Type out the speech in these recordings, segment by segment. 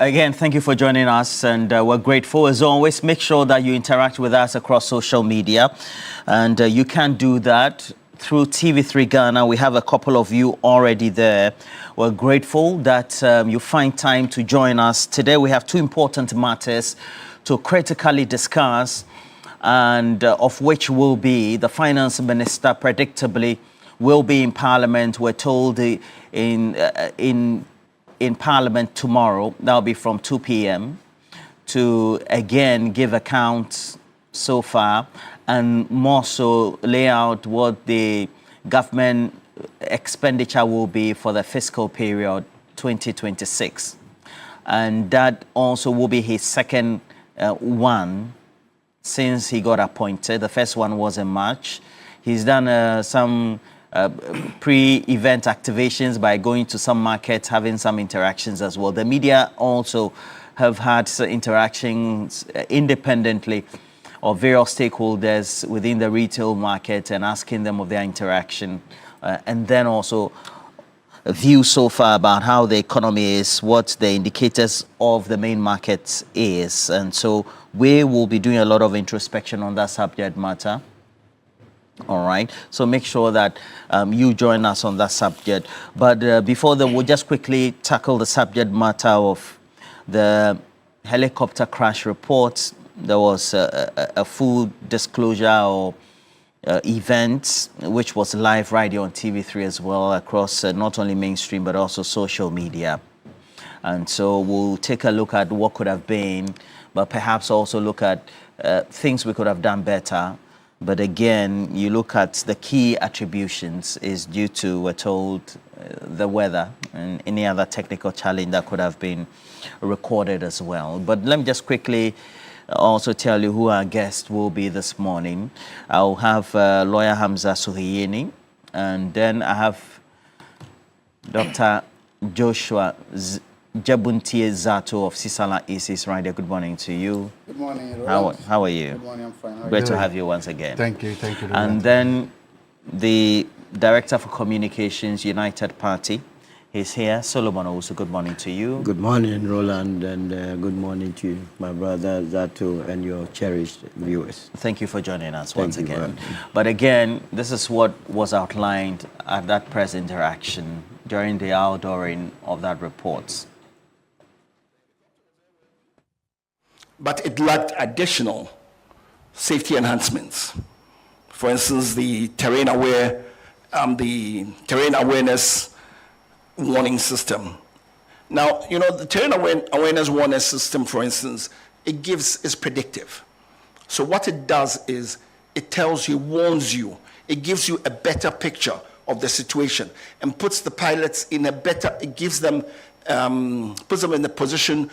Again, thank you for joining us, and we're grateful as always. Make sure that you interact with us across social media, and you can do that through TV3 Ghana. We have a couple of you already there. We're grateful that you find time to join us. Today we have two important matters to critically discuss, and of which will be the finance minister predictably will be in Parliament. We're told in Parliament tomorrow. That'll be from 2 p.m. to again give accounts so far and more so lay out what the government expenditure will be for the fiscal period 2026. And that also will be his second one since he got appointed. The first one was in March. He's done some pre-event activations by going to some markets, having some interactions as well. The media also have had interactions independently of various stakeholders within the retail market and asking them of their interaction. And then also a view so far about how the economy is, what the indicators of the main markets is. And so we will be doing a lot of introspection on that subject matter. All right, so make sure that you join us on that subject. But before that, we'll just quickly tackle the subject matter of the helicopter crash reports. There was a full disclosure or event, which was live right here on TV3 as well, across not only mainstream, but also social media. And so we'll take a look at what could have been, but perhaps also look at things we could have done better. But again, you look at the key attributions is due to, we're told, the weather and any other technical challenge that could have been recorded as well. But let me just quickly also tell you who our guest will be this morning. I'll have lawyer Hamza Suhiyeni, and then I have Dr. Joshua Jabuntie Zato of Sisala East right there. Good morning to you. Good morning, How are you? Good morning, I'm fine. Great to have you once again. Thank you. And then the Director for Communications, United Party, he's here. Solomon also, good morning to you. Good morning, Roland, and good morning to you, my brother Zato, and your cherished viewers. Thank you for joining us once Thank you, again. man. But again, this is what was outlined at that press interaction during the outdooring of that report. But it lacked additional safety enhancements. For instance, the terrain awareness warning system. Now, you know, the terrain awareness warning system, for instance, is predictive. So what it does is it tells you, warns you, it gives you a better picture of the situation and puts the pilots in puts them in a position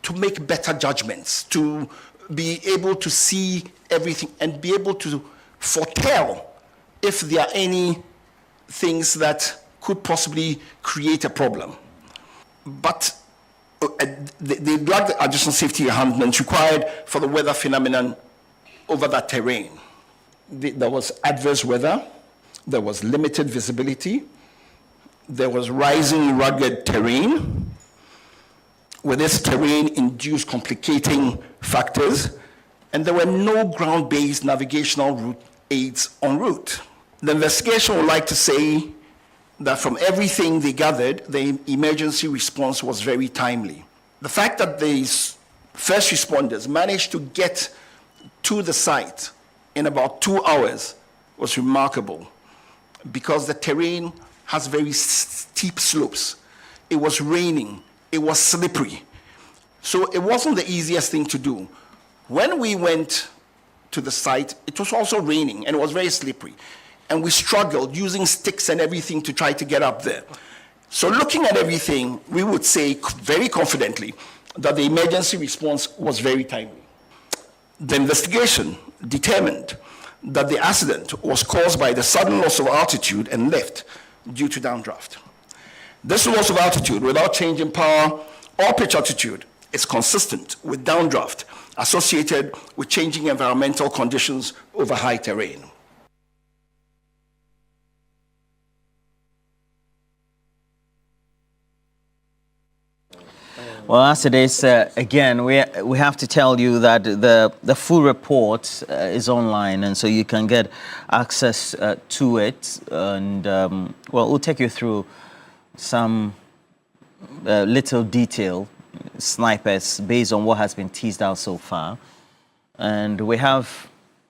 to make better judgments, to be able to see everything and be able to foretell if there are any things that could possibly create a problem. But they lacked the additional safety enhancements required for the weather phenomenon over that terrain. There was adverse weather, there was limited visibility, there was rising rugged terrain, with this terrain induced complicating factors, and there were no ground-based navigational route aids en route. The investigation would like to say that from everything they gathered, the emergency response was very timely. The fact that the first responders managed to get to the site in about 2 hours was remarkable because the terrain has very steep slopes. It was raining. It was slippery. So it wasn't the easiest thing to do. When we went to the site, it was also raining and it was very slippery. And we struggled using sticks and everything to try to get up there. So looking at everything, we would say very confidently that the emergency response was very timely. The investigation determined that the accident was caused by the sudden loss of altitude and lift due to downdraft. This loss of altitude without change in power or pitch altitude is consistent with downdraft associated with changing environmental conditions over high terrain. Well, as it is, again, we have to tell you that the full report is online, and so you can get access to it. And well, we'll take you through some little detail snipers based on what has been teased out so far. And we have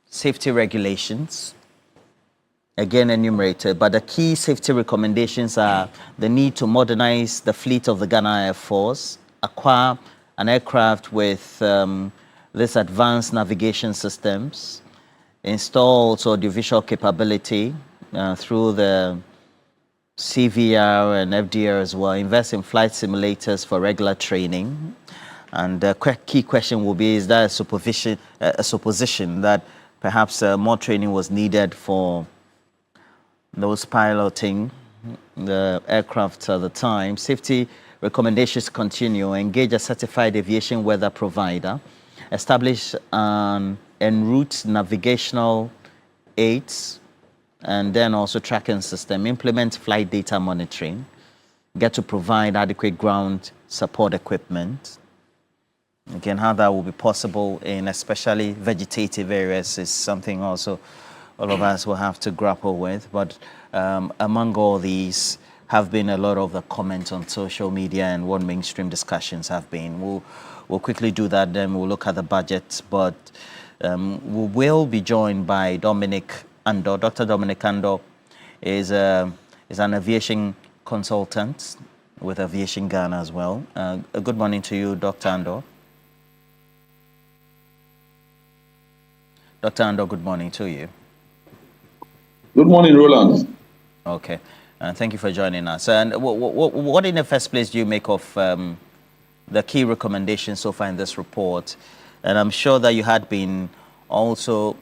safety regulations, again enumerated, but the key safety recommendations are the need to modernize the fleet of the Ghana Air Force, acquire an aircraft with this advanced navigation systems, install also audiovisual capability through the CVR and FDR as well, invest in flight simulators for regular training. And the key question will be, is there a supposition that perhaps more training was needed for those piloting the aircraft at the time? Safety recommendations continue. Engage a certified aviation weather provider. Establish en route navigational aids, and then also tracking system. Implement flight data monitoring. Get to provide adequate ground support equipment. Again, how that will be possible in especially vegetative areas is something also all of us will have to grapple with. But among all these have been a lot of the comments on social media and what mainstream discussions have been. We'll quickly do that, then we'll look at the budget. But we will be joined by Dominic Ando. Dr. Dominic Ando is an aviation consultant with Aviation Ghana as well. Good morning to you, Dr. Ando. Dr. Ando, good morning to you. Good morning, Roland. Okay, thank you for joining us. And what in the first place do you make of the key recommendations so far in this report? And I'm sure that you had been also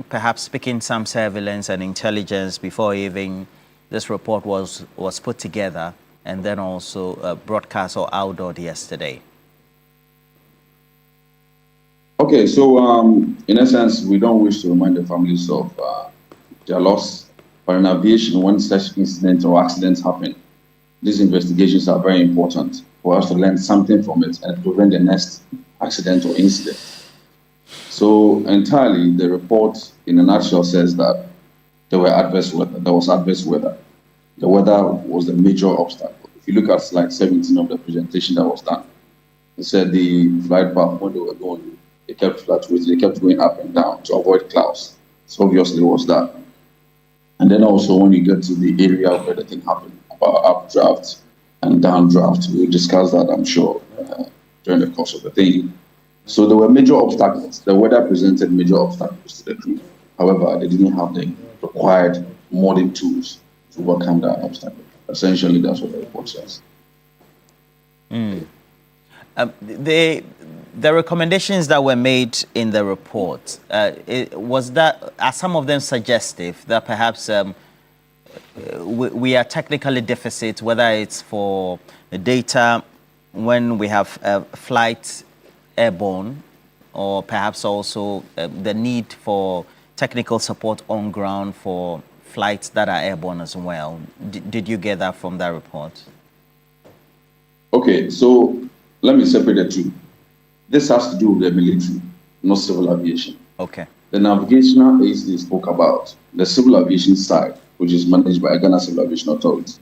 perhaps picking some surveillance and intelligence before even this report was put together and then also broadcast or outlawed yesterday. Okay, so in essence, we don't wish to remind the families of their loss. But in aviation, when such incidents or accidents happen, these investigations are very important for us to learn something from it and prevent the next accident or incident. So entirely, the report in a nutshell says that there was adverse weather. The weather was the major obstacle. If you look at slide 17 of the presentation that was done, it said the flight path when they were going, they kept fluctuating, they kept going up and down to avoid clouds. So obviously it was that. And then also when you get to the area where the thing happened, about updraft and downdraft, we'll discuss that, I'm sure, during the course of the thing. So there were major obstacles. The weather presented major obstacles to the crew. However, they didn't have the required modern tools to overcome that obstacle. Essentially, that's what the report says. The recommendations that were made in the report, are some of them suggestive that perhaps we are technically deficit, whether it's for the data when we have flights airborne, or perhaps also the need for technical support on ground for flights that are airborne as well? Did you get that from that report? Okay, so let me separate the two. This has to do with the military, not civil aviation. Okay. The navigational aids they spoke about, the civil aviation side, which is managed by Ghana Civil Aviation Authority.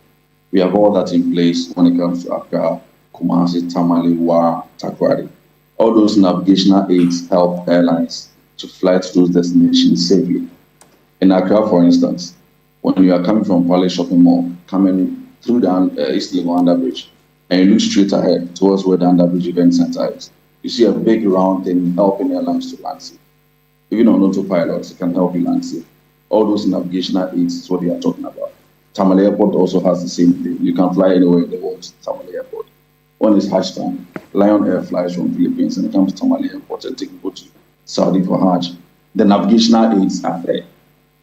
We have all that in place when it comes to Accra, Kumasi, Tamale, Wa, Takrady. All those navigational aids help airlines to fly to those destinations safely. In Accra, for instance, when you are coming from Palace Shopping Mall, coming through the East Legon Underbridge, and you look straight ahead towards where the Underbridge Event Center is, you see a big round thing helping airlines to land safe. Even on autopilots, it can help you land safe. All those navigational aids is what they are talking about. Tamale Airport also has the same thing. You can fly anywhere in the world to Tamale Airport. When it's Hajj time, Lion Air flies from Philippines and it comes to Tamale Airport and take people to Saudi for Hajj. The navigational aids are there.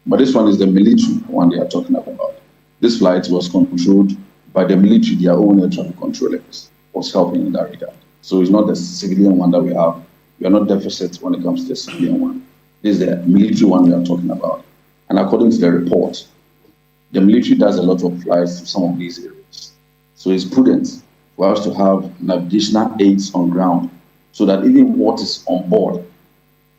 But this one is the military one they are talking about. This flight was controlled by the military, their own air traffic controllers, was helping in that regard. So it's not the civilian one that we have. We are not deficit when it comes to the civilian one. This is the military one we are talking about. And according to the report, the military does a lot of flights to some of these areas. So it's prudent for us to have navigational aids on ground so that even what is on board,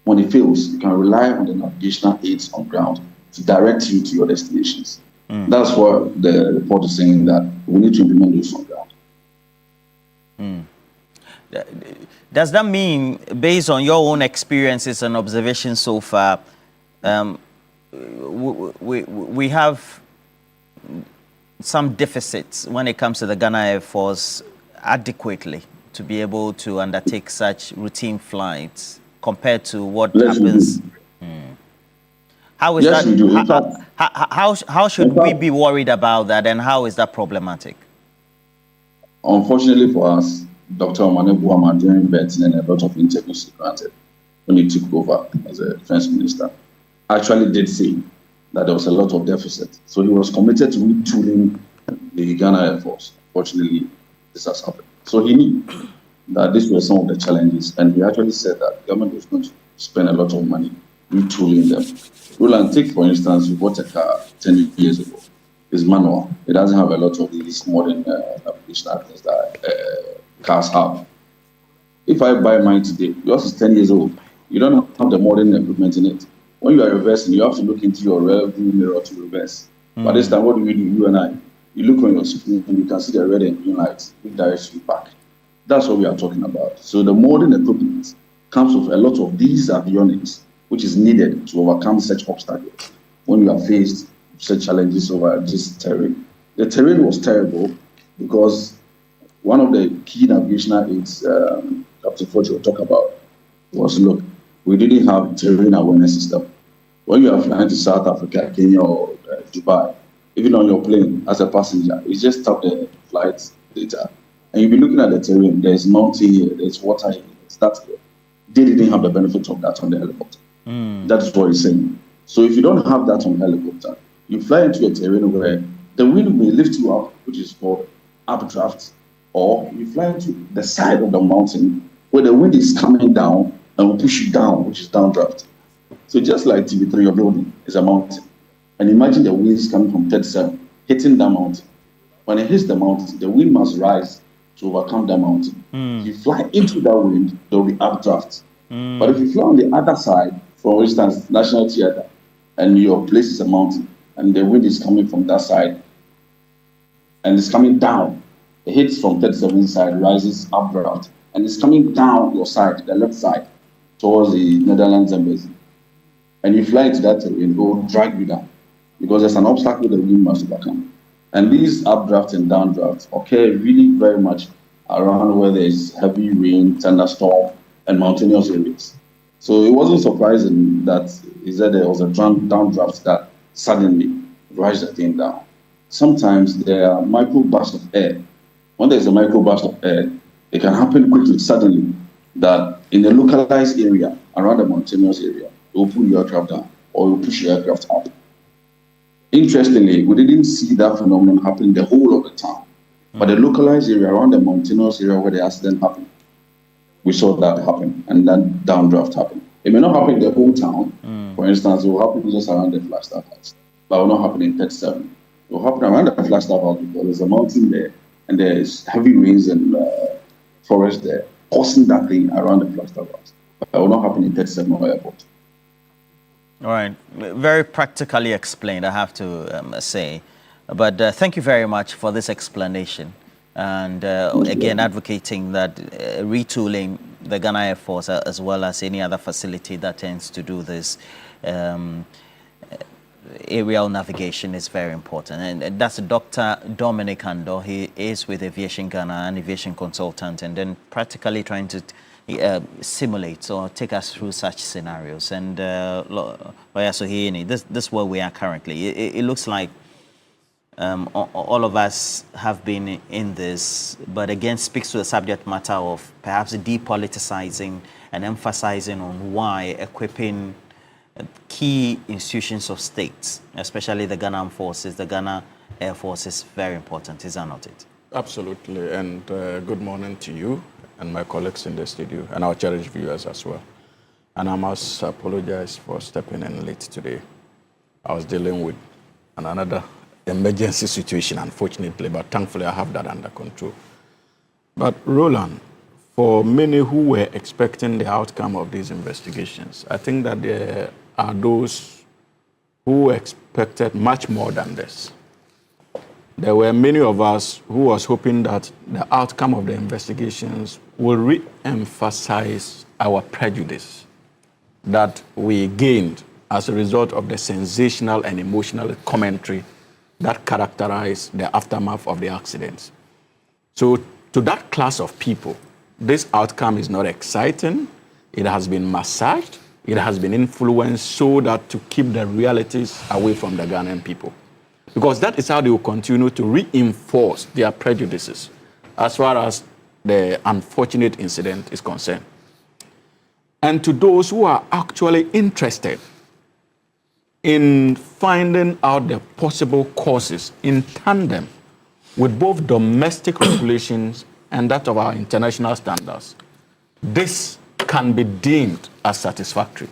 when it fails, you can rely on the navigational aids on ground to direct you to your destinations. That's what the report is saying, that we need to implement those on ground. Does that mean, based on your own experiences and observations so far, we have some deficits when it comes to the Ghana Air Force adequately to be able to undertake such routine flights compared to what happens? How is Yes, that? we do. In How should we be worried about that, and how is that problematic? Unfortunately for us, Dr. Omane Buama, during Benton and a lot of interviews he granted when he took over as a defense minister, actually did say that there was a lot of deficit. So he was committed to retooling the Ghana Air Force. Fortunately, this has happened. So he knew that these were some of the challenges, and he actually said that the government was going to spend a lot of money retooling them. Roland, take for instance, you bought a car 10 years ago. It's manual. It doesn't have a lot of these modern application things that cars have. If I buy mine today, yours is 10 years old. You don't have the modern equipment in it. When you are reversing, you have to look into your rearview mirror to reverse. But this time, what do we do, you and I? You look on your screen and you can see the red and green lights, which directs you back. That's what we are talking about. So the modern equipment comes with a lot of these avionics, which is needed to overcome such obstacles when you are faced with such challenges over this terrain. The terrain was terrible because one of the key navigational aids Captain Forge will talk about was, look, we didn't have terrain awareness system. When you are flying to South Africa, Kenya, or Dubai, even on your plane as a passenger, you just tap the flight data, and you'll be looking at the terrain. There's mountain here, there's water here, there's that here. They didn't have the benefit of that on the helicopter. That is what he's saying. So if you don't have that on helicopter, you fly into a terrain where the wind may lift you up, which is called updraft, or you fly into the side of the mountain where the wind is coming down and will push you down, which is downdraft. So just like TV3, your building is a mountain. And imagine the winds coming from 37, hitting that mountain. When it hits the mountain, the wind must rise to overcome that mountain. If you fly into that wind, there will be updraft. But if you fly on the other side, for instance, National Theatre, and your place is a mountain, and the wind is coming from that side, and it's coming down, it hits from 37 side, rises updraft, and it's coming down your side, the left side, towards the Netherlands embassy. And you fly into that terrain, it will drag you down, because there's an obstacle the wind must overcome. And these updrafts and downdrafts occur really very much around where there's heavy rain, thunderstorm, and mountainous areas. So it wasn't surprising that he said there was a downdraft that suddenly raised the thing down. Sometimes there are micro bursts of air. When there's a micro burst of air, it can happen quickly, suddenly, that in a localized area, around the mountainous area, it will pull your aircraft down or it will push your aircraft up. Interestingly, we didn't see that phenomenon happen the whole of the time. But the localized area, around the mountainous area where the accident happened, we saw that happen, and then downdraft happen. It may not happen in the whole town. For instance, it will happen just around the Flagstaff House, but it will not happen in 37. It will happen around the Flagstaff House because there's a mountain there, and there's heavy rains and forest there, causing that thing around the Flagstaff House. But it will not happen in 37 or airport. All right, very practically explained, I have to say. But thank you very much for this explanation. And again, advocating that retooling the Ghana Air Force as well as any other facility that tends to do this aerial navigation is very important. And that's Dr. Dominic Ando. He is with Aviation Ghana, an aviation consultant, and then practically trying to simulate or take us through such scenarios. And this is where we are currently. It looks like all of us have been in this, but again speaks to the subject matter of perhaps depoliticizing and emphasizing on why equipping key institutions of states, especially the Ghana Armed Forces, the Ghana Air Force, is very important, is that not it? Absolutely, and good morning to you and my colleagues in the studio and our cherished viewers as well. And I must apologize for stepping in late today. I was dealing with another emergency situation, unfortunately, but thankfully I have that under control. But Roland, for many who were expecting the outcome of these investigations, I think that there are those who expected much more than this. There were many of us who was hoping that the outcome of the investigations will re-emphasize our prejudice that we gained as a result of the sensational and emotional commentary that characterized the aftermath of the accidents. So to that class of people, this outcome is not exciting. It has been massaged. It has been influenced so that to keep the realities away from the Ghanaian people. Because that is how they will continue to reinforce their prejudices as far as the unfortunate incident is concerned. And to those who are actually interested in finding out the possible causes in tandem with both domestic regulations and that of our international standards, this can be deemed as satisfactory.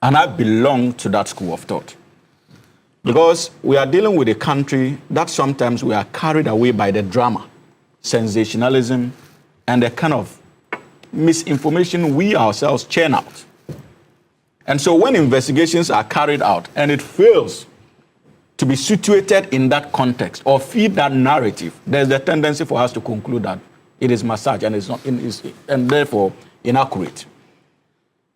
And I belong to that school of thought. Because we are dealing with a country that sometimes we are carried away by the drama, sensationalism, and the kind of misinformation we ourselves churn out. And so when investigations are carried out and it fails to be situated in that context or feed that narrative, there's the tendency for us to conclude that it is massaged and, and therefore inaccurate.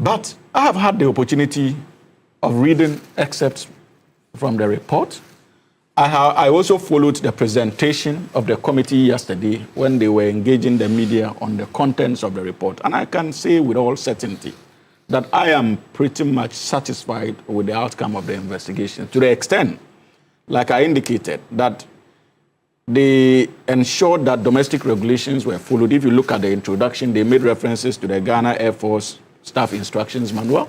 But I have had the opportunity of reading excerpts from the report. I also followed the presentation of the committee yesterday when they were engaging the media on the contents of the report. And I can say with all certainty that I am pretty much satisfied with the outcome of the investigation, to the extent, like I indicated, that they ensured that domestic regulations were followed. If you look at the introduction, they made references to the Ghana Air Force Staff Instructions Manual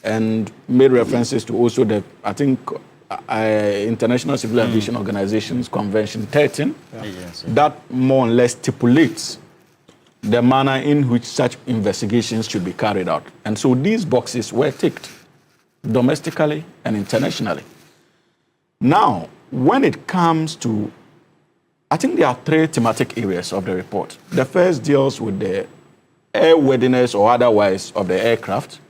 and made references to also the, I think, International Civil Aviation Organization's Convention 13, that more or less stipulates the manner in which such investigations should be carried out. And so these boxes were ticked domestically and internationally. Now, when it comes to, I think there are three thematic areas of the report. The first deals with the airworthiness or otherwise of the aircraft.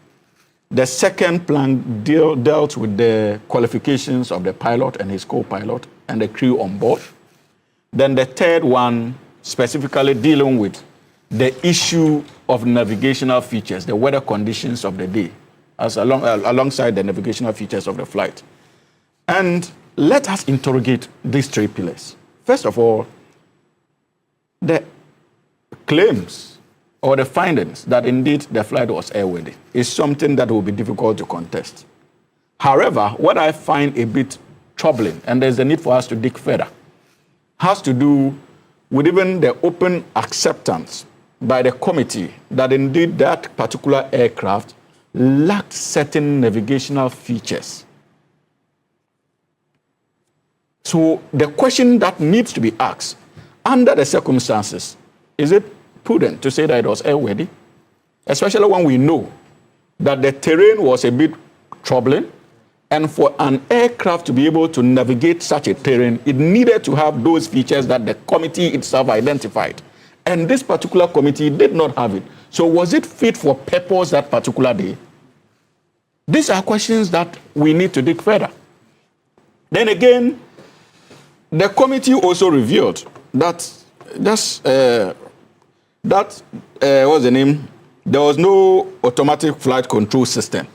The second plan dealt with the qualifications of the pilot and his co-pilot and the crew on board. Then the third one specifically dealing with the issue of navigational features, the weather conditions of the day, alongside the navigational features of the flight. And let us interrogate these three pillars. First of all, the claims or the findings that indeed the flight was airworthy is something that will be difficult to contest. However, what I find a bit troubling, and there's a need for us to dig further, has to do with even the open acceptance by the committee that indeed that particular aircraft lacked certain navigational features. So the question that needs to be asked, under the circumstances, is it prudent to say that it was airworthy, especially when we know that the terrain was a bit troubling, and for an aircraft to be able to navigate such a terrain, it needed to have those features that the committee itself identified. And this particular committee did not have it. So was it fit for purpose that particular day? These are questions that we need to dig further. Then again, the committee also revealed that what's the name? There was no automatic flight control system,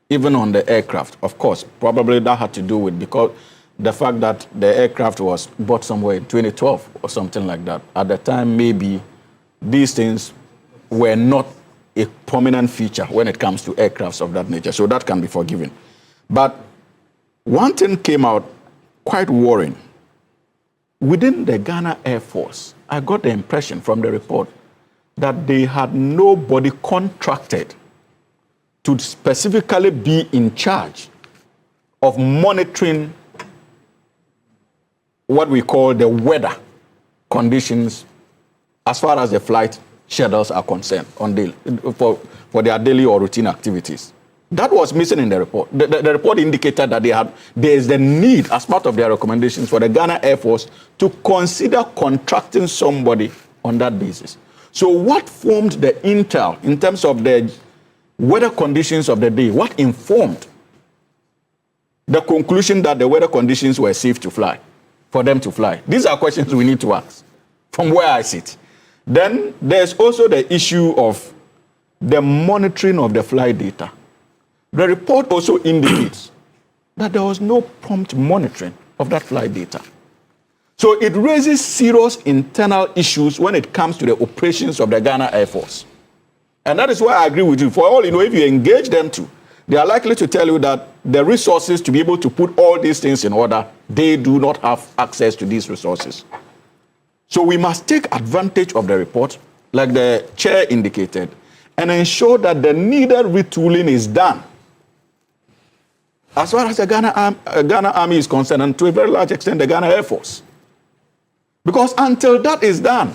even on the aircraft. Of course, probably that had to do with because the fact that the aircraft was bought somewhere in 2012 or something like that. At the time, maybe these things were not a prominent feature when it comes to aircrafts of that nature. So that can be forgiven. But one thing came out quite worrying. Within the Ghana Air Force, I got the impression from the report that they had nobody contracted to specifically be in charge of monitoring what we call the weather conditions as far as the flight schedules are concerned for their daily or routine activities. That was missing in the report. The report indicated that there is the need, as part of their recommendations, for the Ghana Air Force to consider contracting somebody on that basis. So what formed the intel in terms of the weather conditions of the day? What informed the conclusion that the weather conditions were safe to fly, for them to fly? These are questions we need to ask from where I sit. Then there's also the issue of the monitoring of the flight data. The report also indicates that there was no prompt monitoring of that flight data. So it raises serious internal issues when it comes to the operations of the Ghana Air Force. And that is why I agree with you. For all you know, if you engage them too, they are likely to tell you that the resources to be able to put all these things in order, they do not have access to these resources. So we must take advantage of the report, like the chair indicated, and ensure that the needed retooling is done. As far as the Ghana Army is concerned, and to a very large extent, the Ghana Air Force. Because until that is done,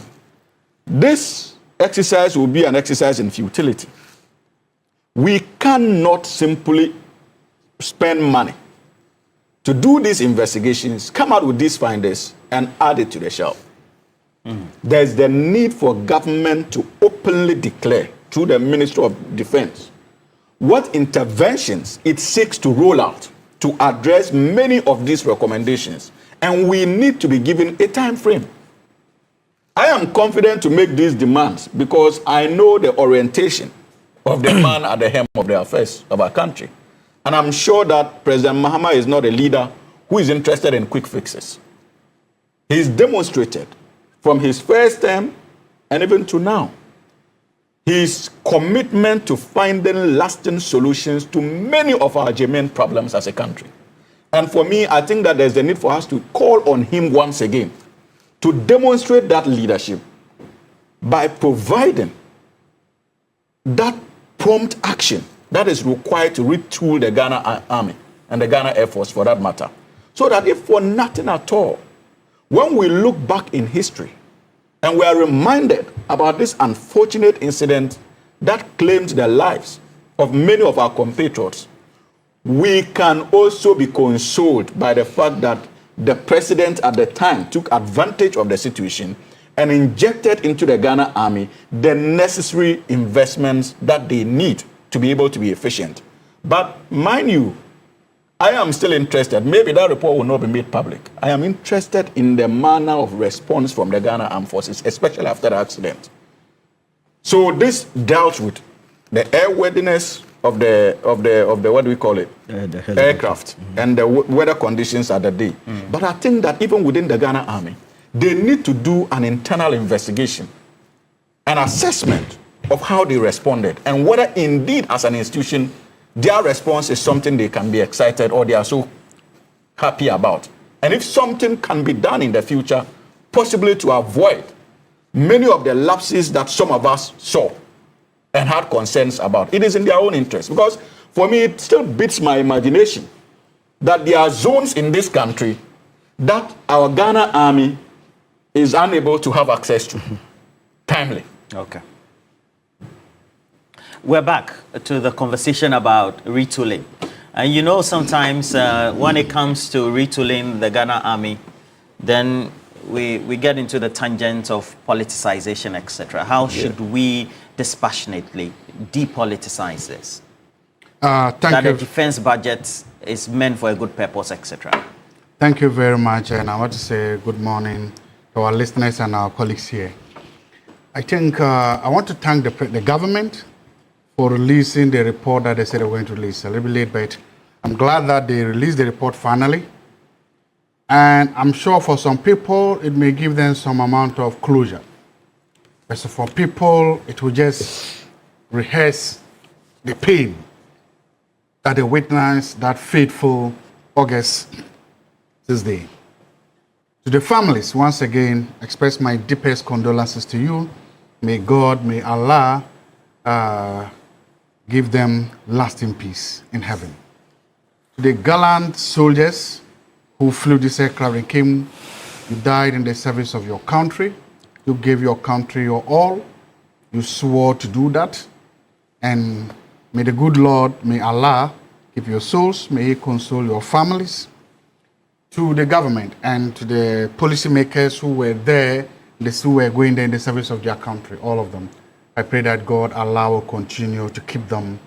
this exercise will be an exercise in futility. We cannot simply spend money to do these investigations, come out with these findings, and add it to the shelf. There's the need for government to openly declare through the Ministry of Defense what interventions it seeks to roll out to address many of these recommendations. And we need to be given a time frame. I am confident to make these demands because I know the orientation of the man at the helm of the affairs of our country. And I'm sure that President Mahama is not a leader who is interested in quick fixes. He's demonstrated from his first term and even to now his commitment to finding lasting solutions to many of our germane problems as a country. And for me, I think that there's the need for us to call on him once again to demonstrate that leadership by providing that prompt action that is required to retool the Ghana Army and the Ghana Air Force for that matter. So that if for nothing at all, when we look back in history and we are reminded about this unfortunate incident that claimed the lives of many of our compatriots, we can also be consoled by the fact that the president at the time took advantage of the situation and injected into the Ghana Army the necessary investments that they need to be able to be efficient. But mind you, I am still interested. Maybe that report will not be made public. I am interested in the manner of response from the Ghana Armed Forces, especially after the accident. So this dealt with the airworthiness of the what do we call it? The aircraft and the weather conditions at the day. But I think that even within the Ghana Army, they need to do an internal investigation, an assessment of how they responded and whether indeed as an institution their response is something they can be excited or they are so happy about. And if something can be done in the future, possibly to avoid many of the lapses that some of us saw and had concerns about, it is in their own interest. Because for me, it still beats my imagination that there are zones in this country that our Ghana Army is unable to have access to timely. Okay. We're back to the conversation about retooling. And you know, sometimes when it comes to retooling the Ghana Army, then we get into the tangent of politicization, etc. How should we dispassionately depoliticize this? Thank that you. the defense budget is meant for a good purpose, etc. Thank you very much. And I want to say good morning to our listeners and our colleagues here. I think I want to thank the government for releasing the report that they said they were going to release. A little bit late, but I'm glad that they released the report finally. And I'm sure for some people, it may give them some amount of closure. But so for people, it will just rehearse the pain that they witnessed that fateful August this day. To the families, once again, express my deepest condolences to you. May God, may Allah give them lasting peace in heaven. To the gallant soldiers who flew this aircraft and came, you died in the service of your country. You gave your country your all. You swore to do that. And may the good Lord, may Allah keep your souls. May He console your families. To the government and to the policymakers who were there They still were going there in the service of their country, all of them. I pray that God Allah will continue to keep them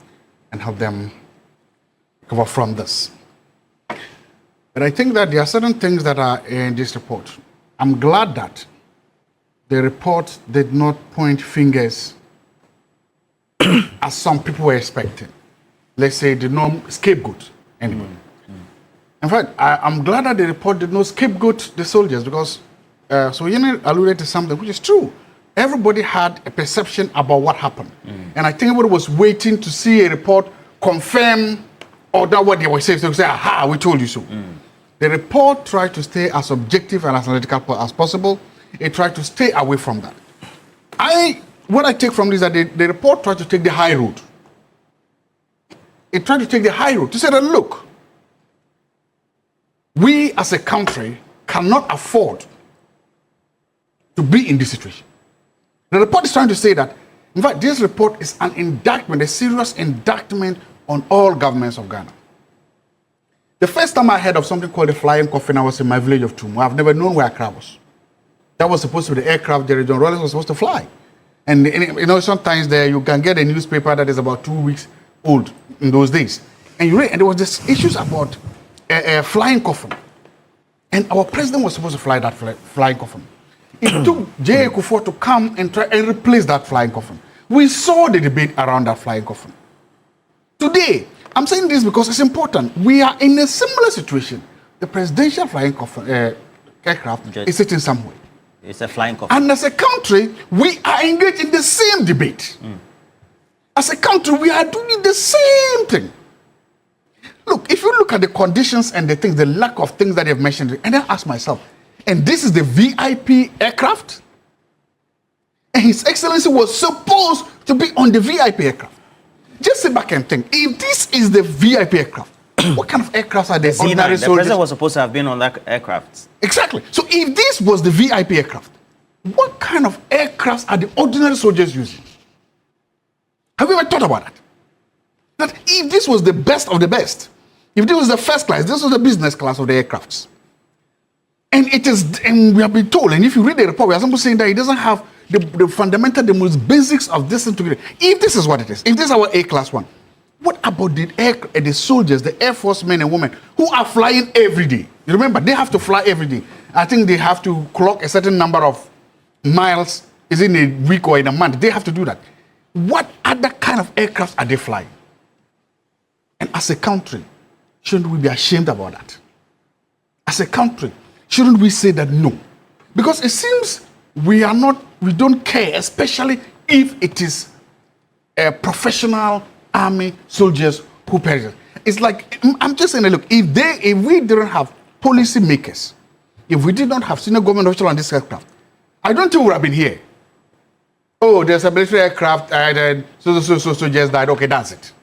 and help them recover from this. But I think that there are certain things that are in this report. I'm glad that the report did not point fingers as some people were expecting. Let's say did not scapegoat anyone. In fact, I'm glad that the report did not scapegoat the soldiers because so you alluded to something which is true. Everybody had a perception about what happened. And I think everybody was waiting to see a report confirm or that what they were saying. So say, aha, we told you so. The report tried to stay as objective and as analytical as possible. It tried to stay away from that. What I take from this is that the report tried to take the high road. It tried to take the high road to say that, look, we as a country cannot afford to be in this situation. The report is trying to say that, in fact, this report is an indictment, a serious indictment on all governments of Ghana. The first time I heard of something called a flying coffin, I was in my village of Tumu. I've never known where Accra was. That was supposed to be the aircraft Jerry John Rawlings was supposed to fly. And you know, sometimes there you can get a newspaper that is about 2 weeks old in those days. And you read, and there was this issues about a flying coffin. And our president was supposed to fly that flying coffin. It took J. Kufuor to come and try and replace that flying coffin. We saw the debate around that flying coffin. Today, I'm saying this because it's important. We are in a similar situation. The presidential flying coffin, aircraft is sitting somewhere. It's a flying coffin. And as a country, we are engaged in the same debate. As a country, we are doing the same thing. Look, if you look at the conditions and the things, the lack of things that you've mentioned, and I ask myself, and this is the VIP aircraft? And His Excellency was supposed to be on the VIP aircraft. Just sit back and think, if this is the VIP aircraft, what kind of aircraft are the Z-9, ordinary the soldiers? president was supposed to have been on that aircraft. Exactly. So if this was the VIP aircraft, what kind of aircrafts are the ordinary soldiers using? Have you ever thought about that? That if this was the best of the best, if this was the first class, this was the business class of the aircrafts. And it is, and we have been told, and if you read the report, we are saying that it doesn't have the fundamental, the most basics of this together. If this is what it is, if this is our A-class one, what about the soldiers, the Air Force men and women who are flying every day? You remember, they have to fly every day. I think they have to clock a certain number of miles, is in a week or in a month. They have to do that. What other kind of aircraft are they flying? And as a country, shouldn't we be ashamed about that? As a country, shouldn't we say that no? Because it seems we don't care, especially if it is a professional army soldiers who perish. It's like, I'm just saying, look, if we didn't have policy makers, if we did not have senior government officials on this aircraft, I don't think we would have been here. Oh, there's a military aircraft, and so just died. Okay, that's it.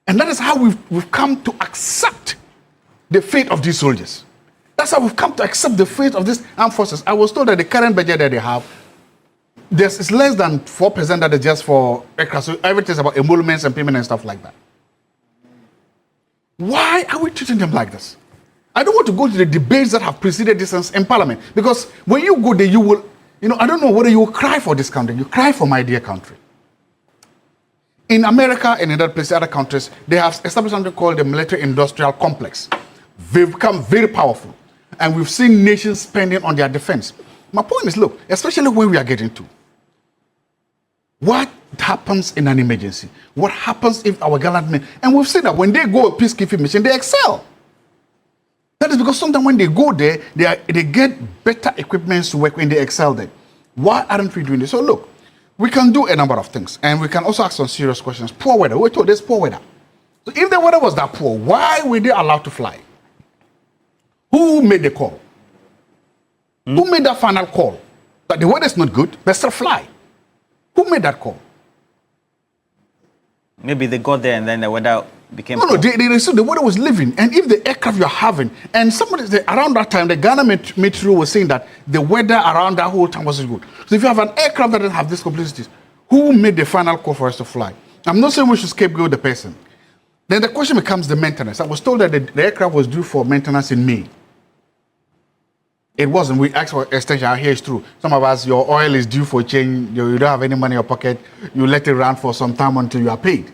And that is how we've come to accept the fate of these soldiers. That's how we've come to accept the fate of these armed forces. I was told that the current budget that they have, it's less than 4% that is just for aircraft. So everything is about emoluments and payment and stuff like that. Why are we treating them like this? I don't want to go to the debates that have preceded this in Parliament. Because when you go there, you will, I don't know whether you will cry for this country. You cry for my dear country. In America and in other countries, they have established something called the military-industrial complex. They've become very powerful. And we've seen nations spending on their defense. My point is, look, especially when we are getting to, what happens in an emergency? What happens if our gallant men, and we've seen that when they go a peacekeeping mission, they excel. That is because sometimes when they go there, they get better equipment to work when they excel there. Why aren't we doing this? So look, we can do a number of things, and we can also ask some serious questions. Poor weather. We're told there's poor weather. So if the weather was that poor, why were they allowed to fly? Who made the call? Who made that final call? That the weather is not good, but still fly. Who made that call? Maybe they got there and then the weather became... No, they said the weather was living. And if the aircraft you're having, and around that time, the Ghana Metro was saying that the weather around that whole time wasn't good. So if you have an aircraft that doesn't have these complicities, who made the final call for us to fly? I'm not saying we should scapegoat the person. Then the question becomes the maintenance. I was told that the aircraft was due for maintenance in May. It wasn't. We asked for extension. I hear it's true. Some of us, your oil is due for change. You don't have any money in your pocket. You let it run for some time until you are paid.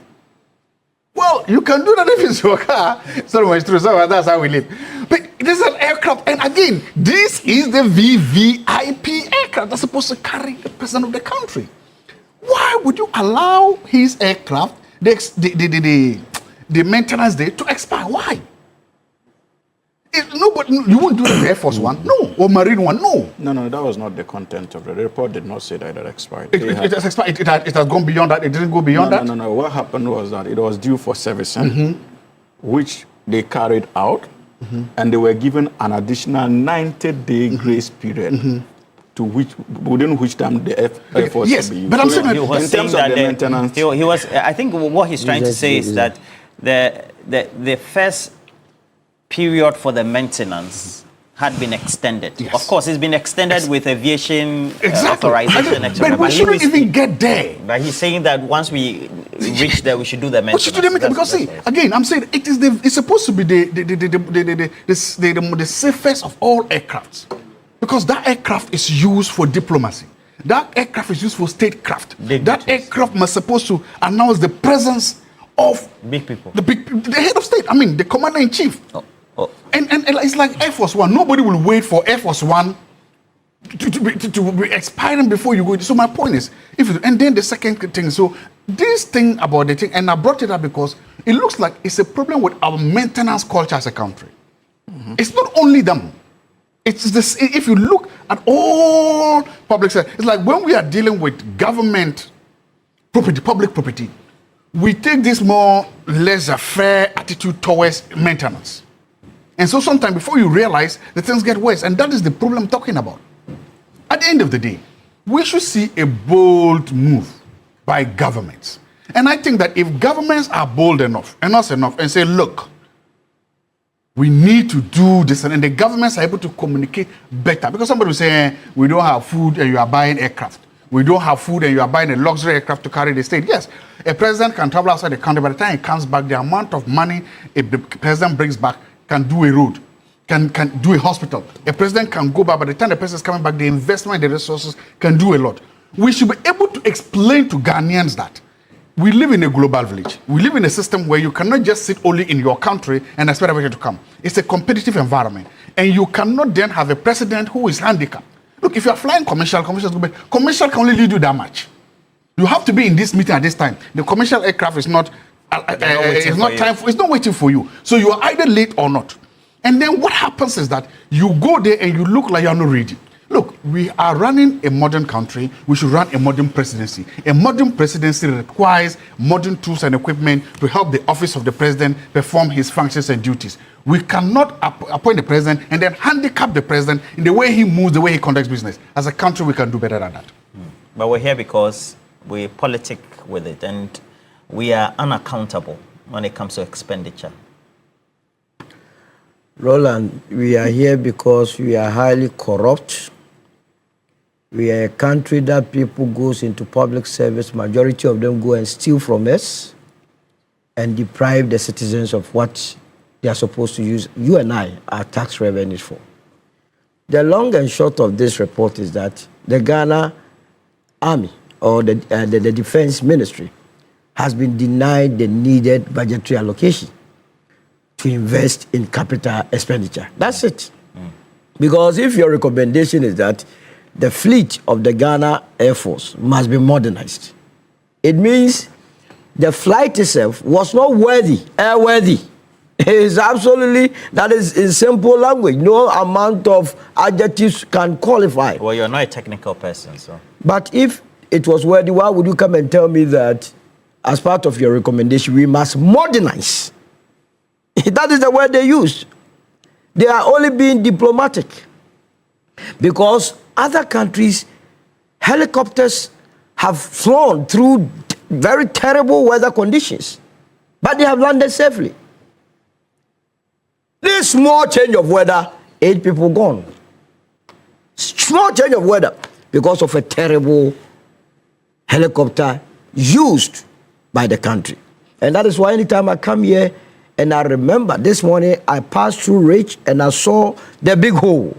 Well, you can do that if it's your car. So it's true. So that's how we live. But this is an aircraft. And again, this is the VVIP aircraft that's supposed to carry the president of the country. Why would you allow his aircraft, the maintenance day, to expire? Why? No, but you won't do that Air Force One, no, or Marine One, no. No, that was not the content of the report. Did not say that it expired. It has expired. It has gone beyond that. It didn't go beyond that. No. What happened was that it was due for servicing, which they carried out, and they were given an additional 90-day grace period. To which, within which time the Air Force yes, will be used. but I'm saying He was saying that maintenance. he was. I think what he's trying to say is that the first period for the maintenance had been extended. Yes. Of course, it's been extended with aviation Exactly. authorization, etc. But we shouldn't even get there. But he's saying that once we reach there, we should do the maintenance. What should do the maintenance? Because see, again, I'm saying it's supposed to be the safest of all aircrafts, because that aircraft is used for diplomacy. That aircraft is used for statecraft. That aircraft must supposed to announce the presence of big people, the head of state. I mean, the commander in chief. And it's like Air Force One. Nobody will wait for Air Force One to be expiring before you go. So my point is, and then the second thing. So this thing about the thing, and I brought it up because it looks like it's a problem with our maintenance culture as a country. It's not only them. It's this. If you look at all public sector, it's like when we are dealing with government property, public property, we take this more laissez-faire attitude towards maintenance. And so sometimes before you realize, the things get worse. And that is the problem I'm talking about. At the end of the day, we should see a bold move by governments. And I think that if governments are bold enough, and say, look, we need to do this, and the governments are able to communicate better. Because somebody will say, we don't have food and you are buying aircraft. We don't have food and you are buying a luxury aircraft to carry the state. Yes, a president can travel outside the country. By the time he comes back, the amount of money if the president brings back can do a road, can do a hospital. A president can go back. By the time the president is coming back, the investment, the resources can do a lot. We should be able to explain to Ghanaians that we live in a global village. We live in a system where you cannot just sit only in your country and expect everything to come. It's a competitive environment. And you cannot then have a president who is handicapped. Look, if you are flying commercial can only lead you that much. You have to be in this meeting at this time. The commercial aircraft is not it's not waiting for you. So you are either late or not. And then what happens is that you go there and you look like you're not ready. Look, we are running a modern country. We should run a modern presidency. A modern presidency requires modern tools and equipment to help the office of the president perform his functions and duties. We cannot appoint the president and then handicap the president in the way he moves, the way he conducts business. As a country, we can do better than that. But we're here because we politic with it, and we are unaccountable when it comes to expenditure. Roland, we are here because we are highly corrupt. We are a country that people goes into public service. Majority of them go and steal from us and deprive the citizens of what they are supposed to use, you and I, our tax revenues for. The long and short of this report is that the Ghana Army or the Defense Ministry has been denied the needed budgetary allocation to invest in capital expenditure. That's it. Because if your recommendation is that the fleet of the Ghana Air Force must be modernized, it means the flight itself was not airworthy. It's absolutely, that is in simple language. No amount of adjectives can qualify. Well, you're not a technical person, so. But if it was worthy, why would you come and tell me that as part of your recommendation, we must modernize? That is the word they used. They are only being diplomatic. Because other countries, helicopters have flown through very terrible weather conditions, but they have landed safely. This small change of weather, 8 people gone. Small change of weather because of a terrible helicopter used by the country. And that is why anytime I come here, and I remember this morning I passed through Rich and I saw the big hole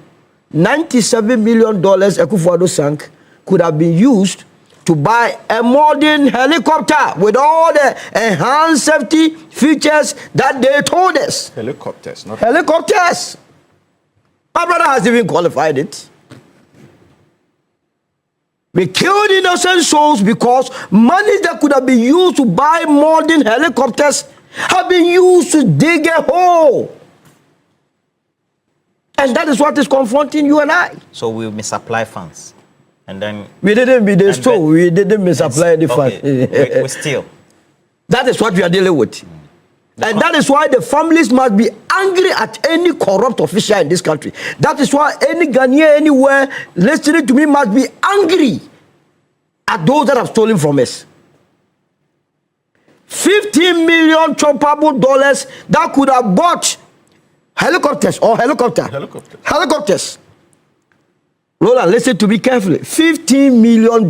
$97 million Akufo-Addo sank could have been used to buy a modern helicopter with all the enhanced safety features that they told us. Helicopters, not Helicopters. My brother has even qualified it. We killed innocent souls because money that could have been used to buy modern helicopters have been used to dig a hole. And that is what is confronting you and I. So we misapply funds. And then We didn't misapply the fund. Okay. We steal. That is what we are dealing with. And that is why the families must be angry at any corrupt official in this country. That is why any Ghanaian anywhere listening to me must be angry at those that have stolen from us. $15 million choppable dollars that could have bought helicopters. Roland, listen to me carefully. $15 million.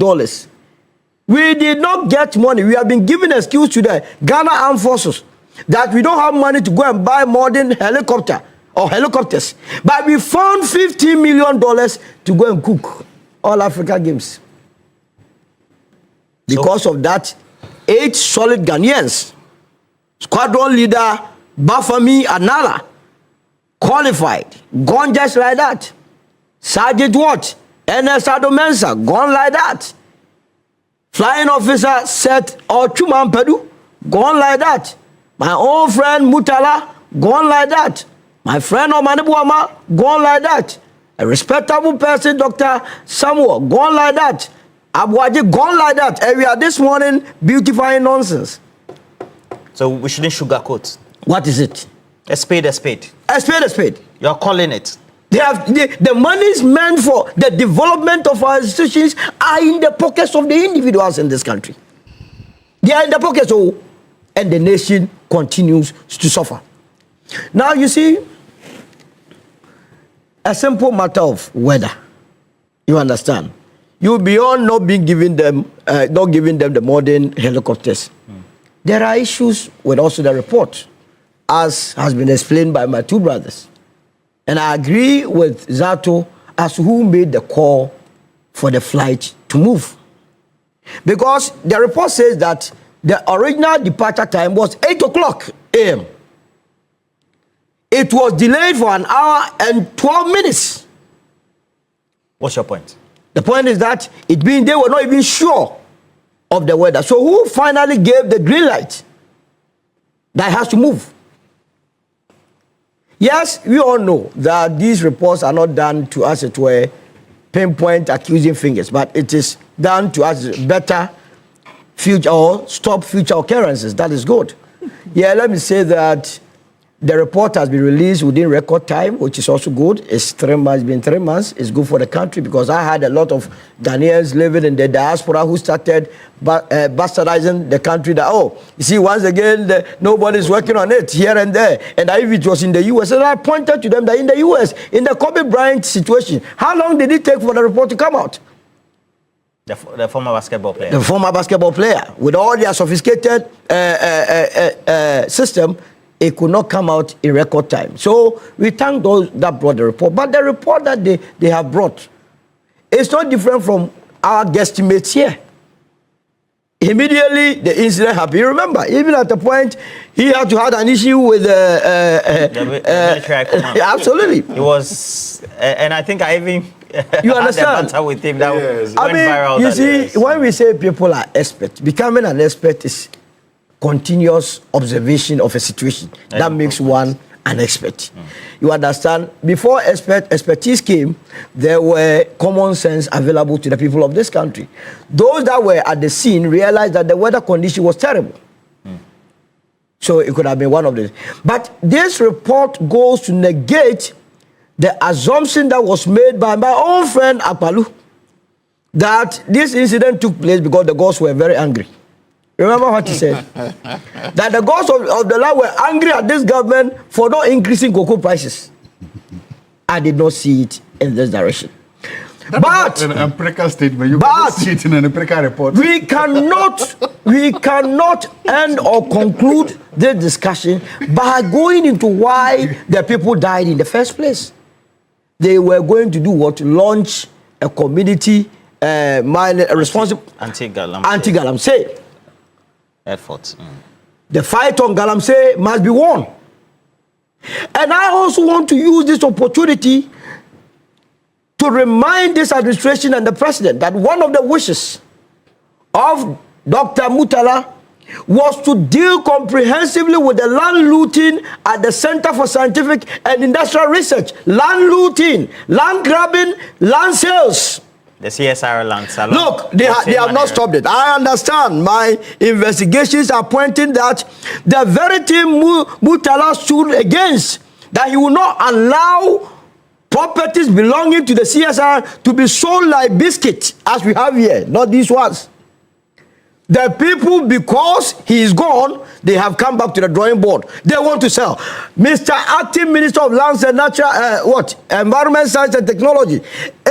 We did not get money. We have been given an excuse to the Ghana Armed Forces that we don't have money to go and buy modern helicopter or helicopters. But we found $15 million to go and cook all Africa Games. Because of that, 8 solid Ghanaians, squadron leader Bafami Anala, qualified, gone just like that. Sergeant what? NS Adomensa, gone like that. Flying officer Seth Ochuman Pedu, gone like that. My own friend Mutala, gone like that. My friend Omanibuama, gone like that. A respectable person, Dr. Samuel, gone like that. Abuaji, gone like that. And we are this morning beautifying nonsense. So we shouldn't sugarcoat. What is it? A spade, a spade. A spade, a spade. You're calling it. They have the monies meant for the development of our institutions are in the pockets of the individuals in this country. They are in the pockets of, and the nation continues to suffer. Now you see, a simple matter of weather. You understand? You beyond not giving them the modern helicopters. There are issues with also the report, as has been explained by my two brothers. And I agree with Zato as to who made the call for the flight to move. Because the report says that the original departure time was 8 o'clock a.m. It was delayed for an hour and 12 minutes. What's your point? The point is that it being they were not even sure of the weather. So who finally gave the green light that it has to move? Yes, we all know that these reports are not done to us, it were pinpoint accusing fingers, but it is done to us better future or stop future occurrences. That is good. Yeah, let me say that the report has been released within record time, which is also good. It's 3 months, been 3 months. It's good for the country because I had a lot of Ghanaians living in the diaspora who started bastardizing the country that, oh, you see, once again, nobody's working on it here and there. And if it was in the U.S., and I pointed to them that in the U.S., in the Kobe Bryant situation, how long did it take for the report to come out? The former basketball player. The former basketball player. With all their sophisticated system, it could not come out in record time. So we thank those that brought the report. But the report that they have brought is not different from our guesstimates here. Immediately, the incident happened. You remember, even at the point, he had to have an issue with the military command. Absolutely. It was, and I think I even you had understand? a banter with him that Yes. went viral. You see, when we say people are experts, becoming an expert is continuous observation of a situation. That makes one an expert. You understand? Before expertise came, there were common sense available to the people of this country. Those that were at the scene realized that the weather condition was terrible. So it could have been one of these. But this report goes to negate the assumption that was made by my own friend Akpalu that this incident took place because the gods were very angry. Remember what he said? That the gods of the land were angry at this government for not increasing cocoa prices. I did not see it in this direction. But an empirical statement. You cannot see it in an empirical report. we cannot end or conclude this discussion by going into why the people died in the first place. they were going to do what? Launch a community responsible anti-Galamsey efforts. The fight on Galamsey must be won. And I also want to use this opportunity to remind this administration and the president that one of the wishes of Dr. Mutala was to deal comprehensively with the land looting at the Center for Scientific and Industrial Research. Land looting, land grabbing, land sales. The CSR land salon. Look, they have not stopped it. I understand. My investigations are pointing that the very thing Mutala stood against, that he will not allow properties belonging to the CSR to be sold like biscuits, as we have here, not these ones. The people, because he is gone, they have come back to the drawing board. They want to sell. Mr. Acting Minister of Lands and Natural, Environment, Science and Technology,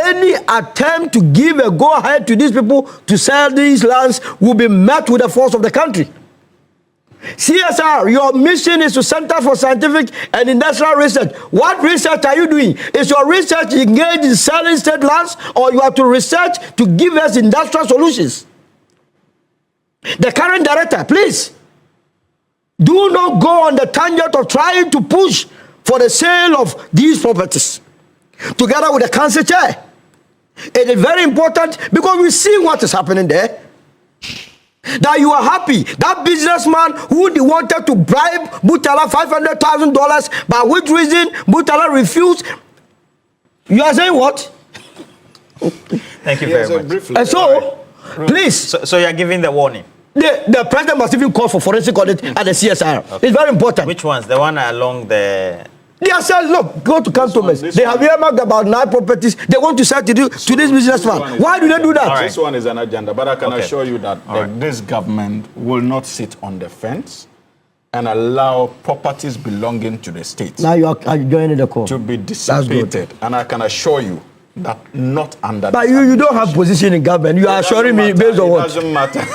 any attempt to give a go-ahead to these people to sell these lands will be met with the force of the country. CSR, your mission is to Center for Scientific and Industrial Research. What research are you doing? Is your research engaged in selling state lands, or you have to research to give us industrial solutions? The current director, please, do not go on the tangent of trying to push for the sale of these properties together with the council chair. It is very important because we see what is happening there. That you are happy. That businessman who wanted to bribe Mutala $500,000, by which reason Mutala refused. You are saying what? Thank you very much. And so, please. So you are giving the warning. The president must even call for forensic audit at the CSR. Okay. It's very important. Which ones? The one along the... They are selling, look, go to cantonments. They have earmarked about 9 properties. They want to sell to this businessman. Why do they do that? Right. This one is an agenda, but I can assure you that this government will not sit on the fence and allow properties belonging to the state. Now you are joining the call. To be dissipated. And I can assure you that not under. But you don't have position in government. You are assuring me based on what? It doesn't matter.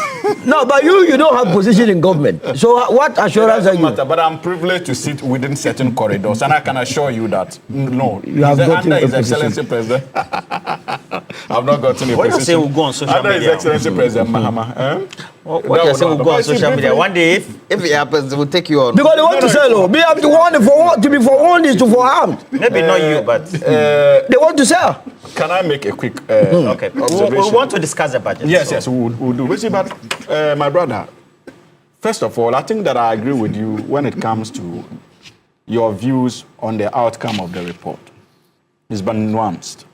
No, but you don't have position in government. So what assurance are you? Matter, but I'm privileged to sit within certain corridors, and I can assure you that no, you have gotten under His Excellency President. I've not gotten a what position. You say we'll go on social under media? His Excellency President Mahama. What you say we'll go on social media? One day, if it happens, we'll take you on. Because they want to sell. Be able to warn to be forewarned is to forearmed. Maybe not you, but they want to sell. Can I make a quick okay? We want to discuss the budget. Yes, we'll do. But my brother, first of all, I think that I agree with you when it comes to your views on the outcome of the report. It's been nuanced,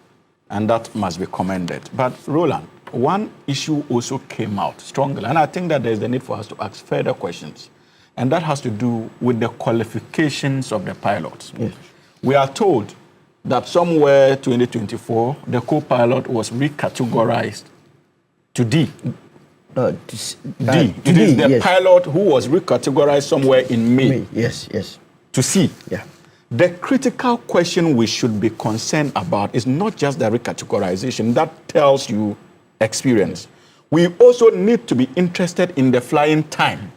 and that must be commended. But Roland, one issue also came out strongly, and I think that there's the need for us to ask further questions, and that has to do with the qualifications of the pilots. Yes. We are told that somewhere 2024, the co-pilot was recategorized to D. D. It is the pilot who was recategorized somewhere in May. Yes. To C. Yeah. The critical question we should be concerned about is not just the recategorization. That tells you experience. We also need to be interested in the flying time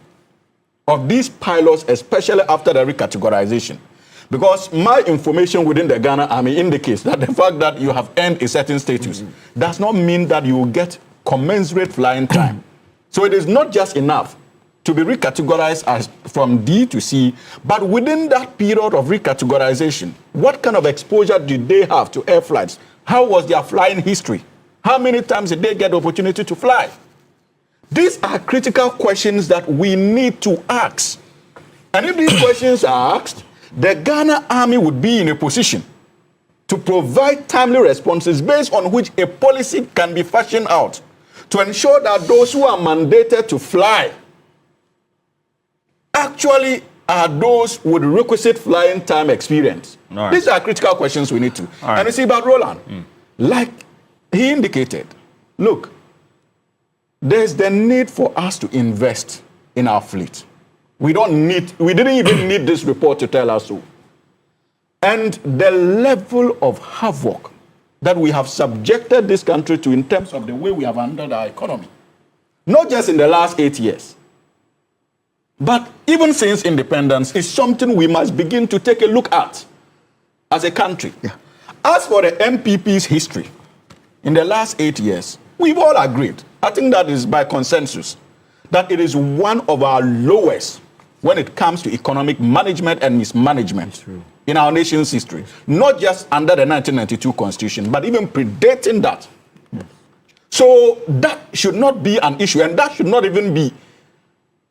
of these pilots, especially after the recategorization. Because my information within the Ghana Army indicates that the fact that you have earned a certain status does not mean that you will get commensurate flying time. So it is not just enough to be recategorized as from D to C, but within that period of recategorization, what kind of exposure did they have to air flights? How was their flying history? How many times did they get the opportunity to fly? These are critical questions that we need to ask. And if these questions are asked, the Ghana Army would be in a position to provide timely responses based on which a policy can be fashioned out to ensure that those who are mandated to fly actually are those with requisite flying time experience. Right. These are critical questions we need to. Right. And you see about Roland, like he indicated, look, there's the need for us to invest in our fleet. We didn't even need this report to tell us so. And the level of havoc that we have subjected this country to in terms of the way we have handled our economy, not just in the last 8 years, but even since independence, is something we must begin to take a look at as a country. Yeah. As for the MPP's history, in the last 8 years, we've all agreed, I think that is by consensus, that it is one of our lowest when it comes to economic management and mismanagement in our nation's history. Not just under the 1992 Constitution, but even predating that. So that should not be an issue, and that should not even be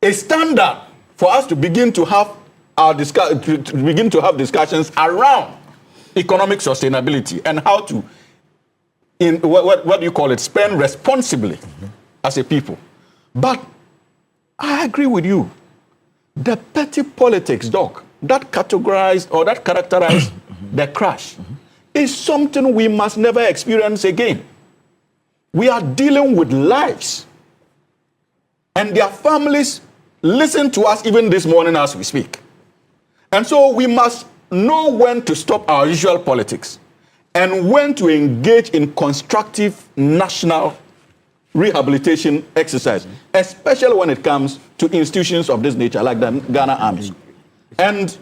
a standard for us to begin to have discussions around economic sustainability and how to, what do you call it, spend responsibly as a people. But I agree with you. The petty politics, Doc, that categorized or that characterized the crash is something we must never experience again. We are dealing with lives. And their families listen to us even this morning as we speak. And so we must know when to stop our usual politics and when to engage in constructive national rehabilitation exercise, especially when it comes to institutions of this nature, like the Ghana Army. And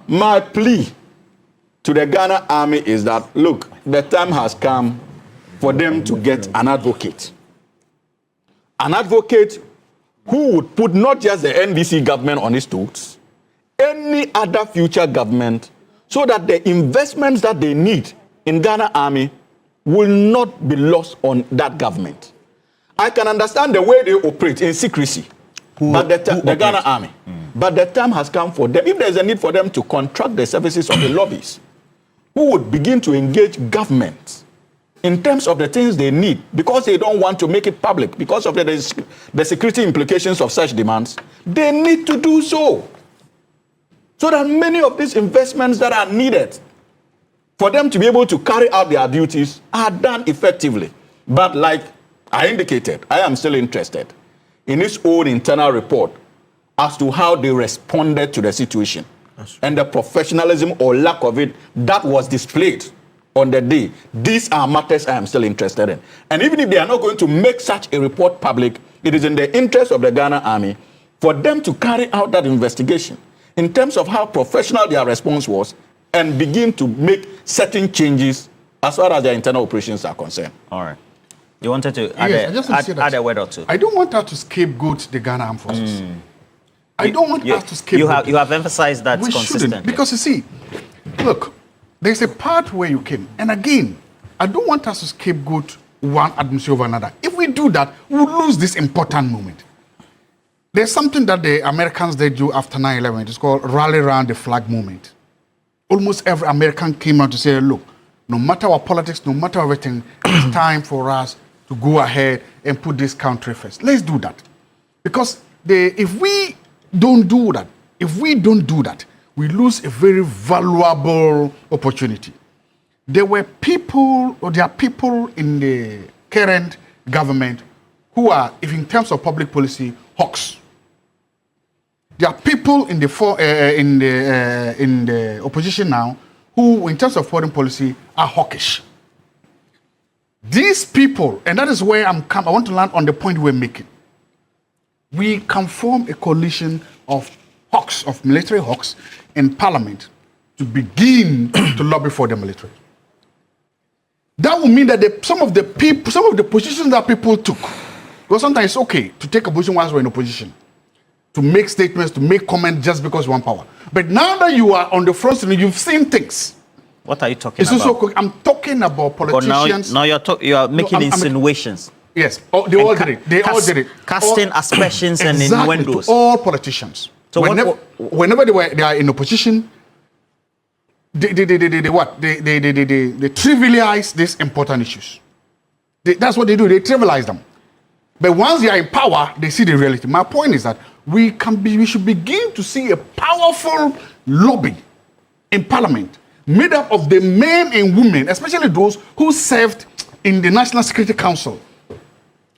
my plea to the Ghana Army is that, look, the time has come for them to get an advocate. An advocate who would put not just the NDC government on its toes, any other future government, so that the investments that they need in Ghana Army will not be lost on that government. I can understand the way they operate in secrecy, but the Ghana Army. But the time has come for them, if there's a need for them to contract the services of the lobbies, who would begin to engage governments in terms of the things they need, because they don't want to make it public, because of the security implications of such demands, they need to do so. So that many of these investments that are needed for them to be able to carry out their duties are done effectively. But like I indicated, I am still interested in its own internal report as to how they responded to the situation and the professionalism or lack of it that was displayed on the day. These are matters I am still interested in. And even if they are not going to make such a report public, it is in the interest of the Ghana Army for them to carry out that investigation in terms of how professional their response was and begin to make certain changes as far as their internal operations are concerned. All right. You wanted to add, add a word or two? I don't want us to scapegoat the Ghana Armed Forces. I don't want us to scapegoat. You have emphasized that we consistently. Shouldn't, because you see, look, there's a part where you came. And again, I don't want us to scapegoat one administration over another. If we do that, we'll lose this important moment. There's something that the Americans, they do after 9/11. It's called rally around the flag movement. Almost every American came out to say, look, no matter our politics, no matter everything, it's time for us to go ahead and put this country first. Let's do that. Because if we don't do that, we lose a very valuable opportunity. There are people in the current government who are, if in terms of public policy, hawks. There are people in the opposition now who, in terms of foreign policy, are hawkish. These people, and that is where I want to land on the point we're making. We can form a coalition of hawks, of military hawks, in parliament to begin to lobby for the military. That will mean that some of the positions that people took, because sometimes it's okay to take a position once we're in opposition, to make statements, to make comments just because you want power. But now that you are on the front line, you've seen things. What are you talking about? Also, I'm talking about politicians. Now you are making insinuations. Yes, they all did it. They all did it. Casting aspersions and innuendos. To all politicians. So whenever they are in opposition, they trivialize these important issues. That's what they do. They trivialize them. But once they are in power, they see the reality. My point is that we should begin to see a powerful lobby in parliament made up of the men and women, especially those who served in the National Security Council,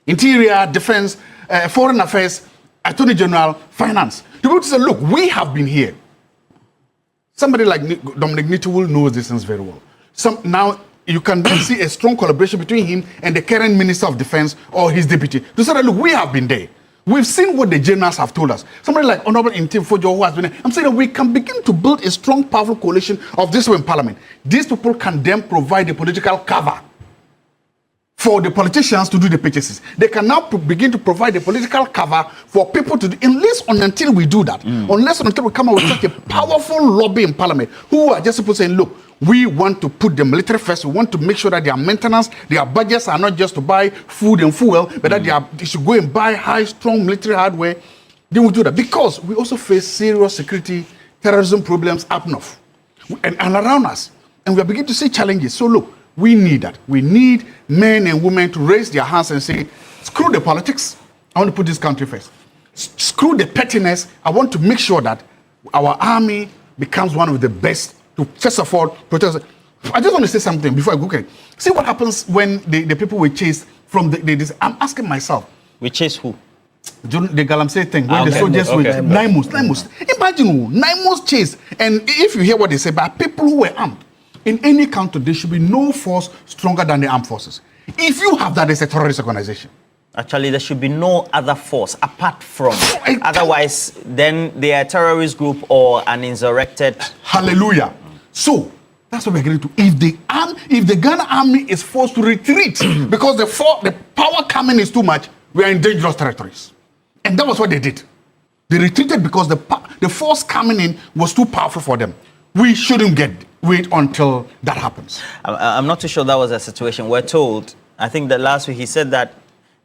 Interior, Defense, Foreign Affairs, Attorney General, Finance. To be able to say, look, we have been here. Somebody like Dominic Nittiwul knows these things very well. Now, you can then see a strong collaboration between him and the current Minister of Defense or his deputy to say that, look, we have been there. We've seen what the generals have told us. Somebody like Honorable Intim Fojo, who has been, I'm saying that we can begin to build a strong, powerful coalition of this in parliament. These people can then provide the political cover for the politicians to do the purchases. They can now begin to provide the political cover for people to do, until we do that, unless until we come up with such a powerful lobby in parliament, who are just people saying, look, we want to put the military first. We want to make sure that their maintenance, their budgets are not just to buy food and fuel, but that they should go and buy high, strong military hardware. They will do that because we also face serious security, terrorism problems up north and around us. And we are beginning to see challenges. So look, we need that. We need men and women to raise their hands and say, screw the politics. I want to put this country first. Screw the pettiness. I want to make sure that our army becomes one of the best to, first of all, protect us. I just want to say something before I go. Okay. See what happens when the people were chased from the I'm asking myself. We chase who? The Galamsey thing, when the soldiers were 9 months. Imagine 9 months chase. And if you hear what they say, by people who were armed, in any country, there should be no force stronger than the armed forces. If you have that, it's a terrorist organization. Actually, there should be no other force apart from. Otherwise, then they are a terrorist group or an insurrected. Hallelujah. So that's what we're getting to. If the Ghana army is forced to retreat because the power coming is too much, we are in dangerous territories. And that was what they did. They retreated because the force coming in was too powerful for them. We shouldn't wait until that happens. I'm not too sure that was a situation. We're told, I think that last week he said that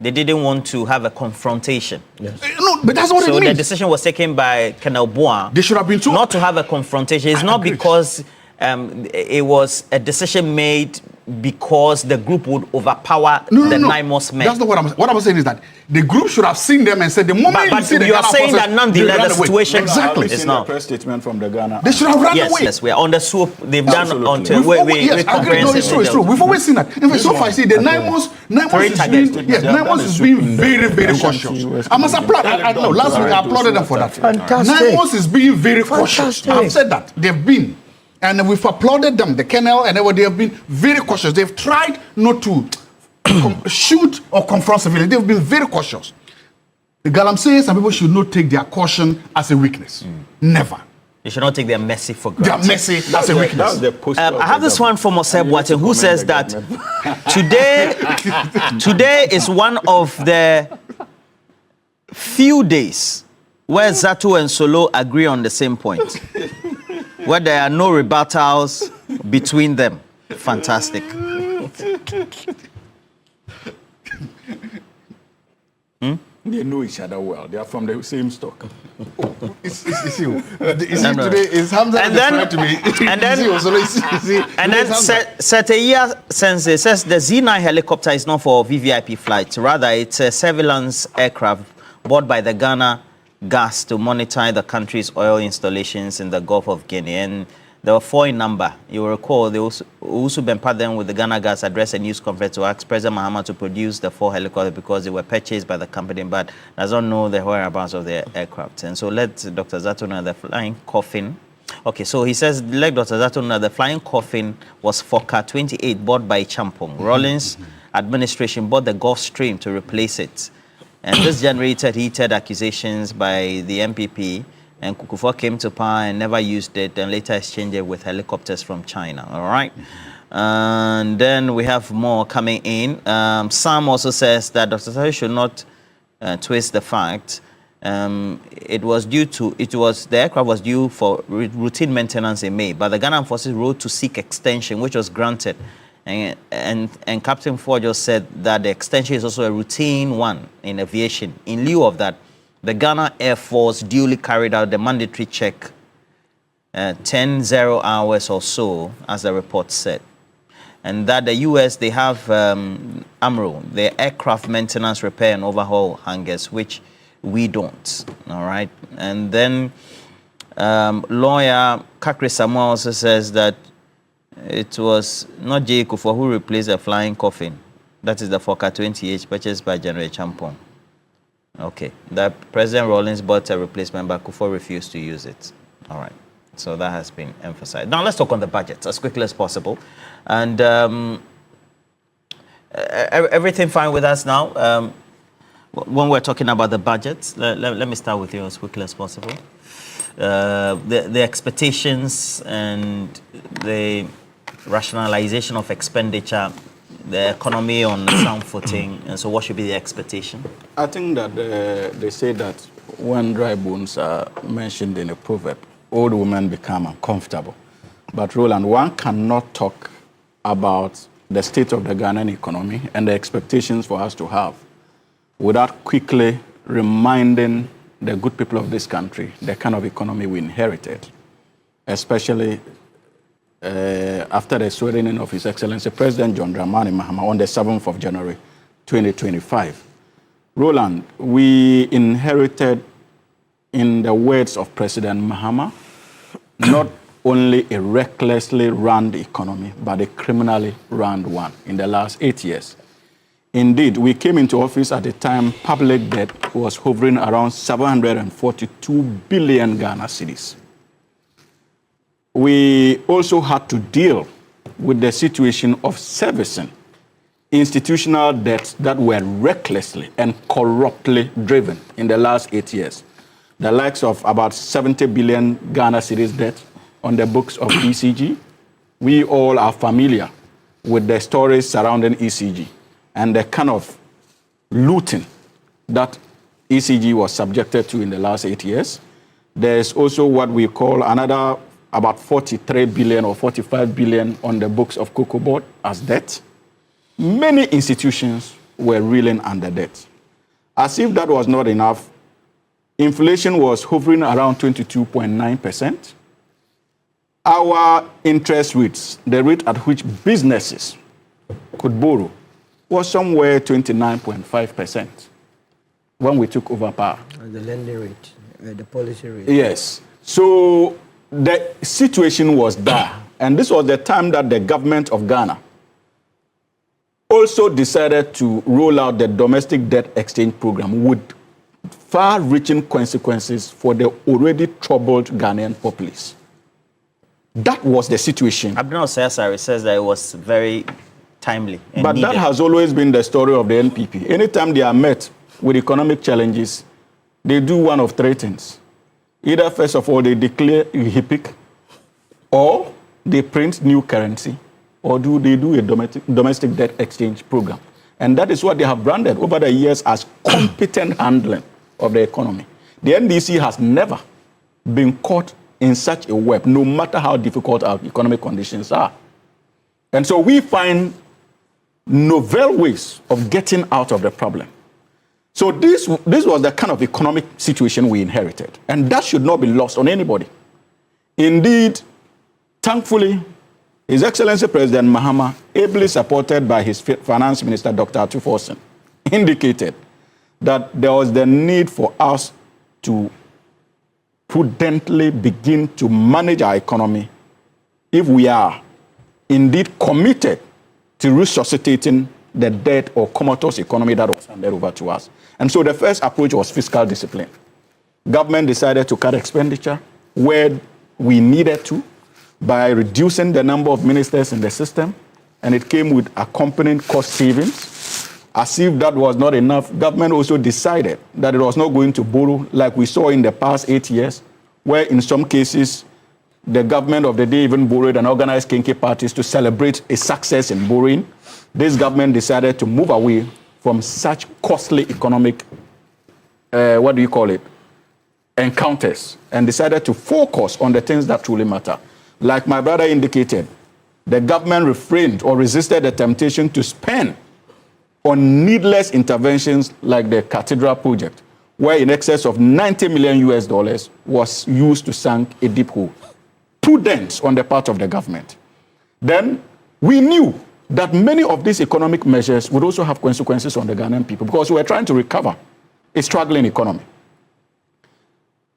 they didn't want to have a confrontation. Yes. No, but that's what it means. So the decision was taken by Colonel Boa. They should have been told. Not to have a confrontation. It's not because it was a decision made because the group would overpower the 9 months men. That's not what I'm saying is that the group should have seen them and said the moment but you see the you are Ghana saying forces, that nonetheless the situation exactly. It's not a press statement from the Ghana. They should have run away. Yes, we are on the swoop. They've Absolutely. done until it's true. We've always seen that. In fact, so far I see the 9 months is being very, very cautious. I must applaud. Last week I applauded them for that. Fantastic. 9 months is being very cautious. I've said that. They've been. And we've applauded them, the Colonel, and they have been very cautious. They've tried not to shoot or confront civilians. They've been very cautious. The Galamsey, some people should not take their caution as a weakness. Never. They should not take their mercy for granted. Their mercy as a weakness. I have this one from Oseb Boateng who says that today is one of the few days where Zato and Solo agree on the same point. Where there are no rebuttals between them. Fantastic. They know each other well. They are from the same stock. It's you. Today is Hamza referring to me. And then set a year since it says the Z-9 helicopter is not for VVIP flights. Rather, it's a surveillance aircraft bought by the Ghana Gas to monitor the country's oil installations in the Gulf of Guinea. And there were 4 in number. You will recall, they also been part them with the Ghana Gas address a news conference to ask President Mahama to produce the 4 helicopters because they were purchased by the company, but does not know the whereabouts of the aircraft. And so let Dr. Zato know the flying coffin. Okay, so he says, let Dr. Zato know the flying coffin was Fokker 28 bought by Champong. Rawlings administration bought the Gulfstream to replace it. And this generated heated accusations by the MPP, and Kufuor came to power and never used it, and later exchanged it with helicopters from China. All right. And then we have more coming in. Sam also says that Dr. Sari should not twist the fact. The aircraft was due for routine maintenance in May, but the Ghana forces wrote to seek extension, which was granted. And Captain Ford just said that the extension is also a routine one in aviation. In lieu of that, the Ghana Air Force duly carried out the mandatory check 10-0 hours or so, as the report said. And that the US, they have AMRO, the Aircraft Maintenance Repair and Overhaul hangars, which we don't, all right? And then lawyer Kakri Samuel also says that it was not J. Kufuor who replaced the flying coffin. That is the Fokker 20H purchased by General Champong. Okay. That President Rawlings bought a replacement, but Kufuor refused to use it. All right. So that has been emphasized. Now let's talk on the budget as quickly as possible. And everything fine with us now? When we're talking about the budget, let me start with you as quickly as possible. The expectations and the rationalization of expenditure, the economy on sound footing, and so what should be the expectation? I think that they say that when dry bones are mentioned in a proverb, old women become uncomfortable. But Roland, one cannot talk about the state of the Ghanaian economy and the expectations for us to have without quickly reminding the good people of this country the kind of economy we inherited, especially after the swearing in of His Excellency President John Dramani Mahama on the 7th of January 2025. Roland, we inherited, in the words of President Mahama, not only a recklessly run economy, but a criminally run one in the last 8 years. Indeed, we came into office at a time public debt was hovering around 742 billion Ghana cedis. We also had to deal with the situation of servicing institutional debts that were recklessly and corruptly driven in the last 8 years. The likes of about 70 billion Ghana cedis debt on the books of ECG. We all are familiar with the stories surrounding ECG and the kind of looting that ECG was subjected to in the last 8 years. There's also what we call another about 43 billion or 45 billion on the books of Cocoa Board as debt. Many institutions were reeling under debt. As if that was not enough, inflation was hovering around 22.9%. Our interest rates, the rate at which businesses could borrow, was somewhere 29.5% when we took over power. The lending rate, the policy rate. Yes. So the situation was there. And this was the time that the government of Ghana also decided to roll out the domestic debt exchange program with far-reaching consequences for the already troubled Ghanaian populace. That was the situation. Abdul Cesare says that it was very timely and But needed. that has always been the story of the NPP. Anytime they are met with economic challenges, they do one of three things. Either, first of all, they declare a HIPIC, or they print new currency, or they do a domestic debt exchange program. And that is what they have branded over the years as competent handling of the economy. The NDC has never been caught in such a web, no matter how difficult our economic conditions are. And so we find novel ways of getting out of the problem. So this was the kind of economic situation we inherited, and that should not be lost on anybody. Indeed, thankfully, His Excellency President Mahama, ably supported by his Finance Minister, Dr. Atuforsen, indicated that there was the need for us to prudently begin to manage our economy if we are indeed committed to resuscitating the debt or comatose economy that was handed over to us. And so the first approach was fiscal discipline. Government decided to cut expenditure where we needed to by reducing the number of ministers in the system, and it came with accompanying cost savings. As if that was not enough, government also decided that it was not going to borrow like we saw in the past 8 years, where in some cases, the government of the day even borrowed and organized kinky parties to celebrate a success in borrowing. This government decided to move away from such costly economic, encounters, and decided to focus on the things that truly matter. Like my brother indicated, the government refrained or resisted the temptation to spend on needless interventions like the Cathedral project, where in excess of $90 million was used to sink a deep hole. Prudence on the part of the government. Then we knew that many of these economic measures would also have consequences on the Ghanaian people because we were trying to recover a struggling economy.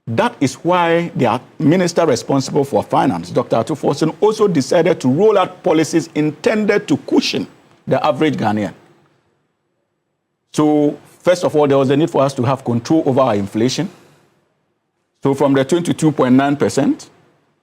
That is why the minister responsible for finance, Dr. Atuforsen, also decided to roll out policies intended to cushion the average Ghanaian. So, first of all, there was a need for us to have control over our inflation. So from the 22.9%,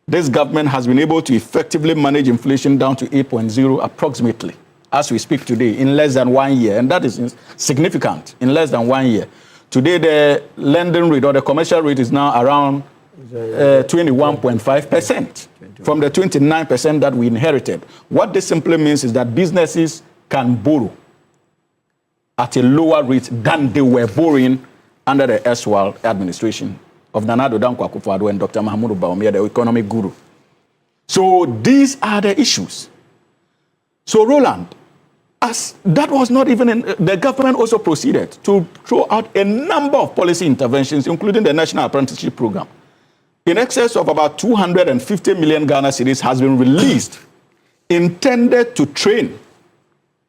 this government has been able to effectively manage inflation down to 8.0 approximately as we speak today in less than 1 year, and that is significant in less than 1 year. Today, the lending rate or the commercial rate is now around 21.5% from the 29% that we inherited. What this simply means is that businesses can borrow at a lower rate than they were borrowing under the erstwhile administration of Nana Addo Dankwa Akufo-Addo and Dr. Mahamudu Bawumia, the economic guru. So these are the issues. So Roland, as that was not even in, the government also proceeded to throw out a number of policy interventions, including the National Apprenticeship Program. In excess of about 250 million Ghana cedis has been released, intended to train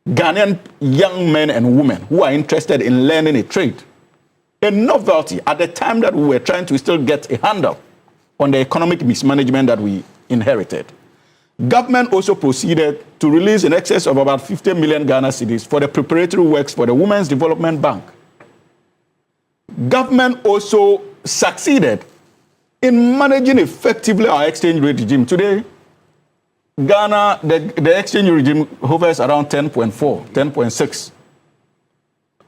Ghanaian young men and women who are interested in learning a trade. A novelty at the time that we were trying to still get a handle on the economic mismanagement that we inherited. Government also proceeded to release in excess of about 50 million Ghana cedis for the preparatory works for the Women's Development Bank. Government also succeeded in managing effectively our exchange rate regime. Today, Ghana, the exchange regime hovers around 10.4, 10.6,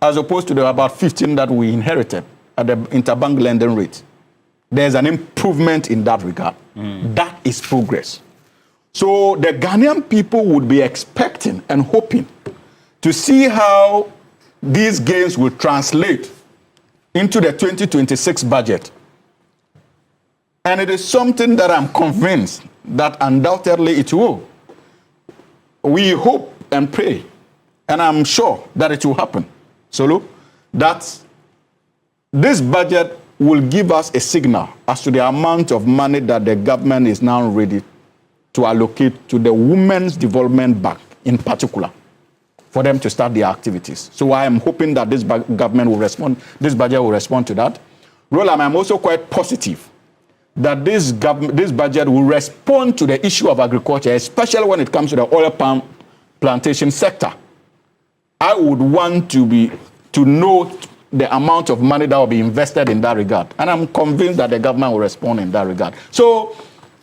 as opposed to the about 15 that we inherited at the interbank lending rate. There's an improvement in that regard. That is progress. So the Ghanaian people would be expecting and hoping to see how these gains will translate into the 2026 budget. And it is something that I'm convinced that undoubtedly it will. We hope and pray, and I'm sure that it will happen, Solo, that this budget will give us a signal as to the amount of money that the government is now ready to allocate to the Women's Development Bank in particular, for them to start their activities. So I am hoping that this government will respond, this budget will respond to that. Roland, I'm also quite positive that this budget will respond to the issue of agriculture, especially when it comes to the oil palm plantation sector. I would want to know the amount of money that will be invested in that regard. And I'm convinced that the government will respond in that regard. So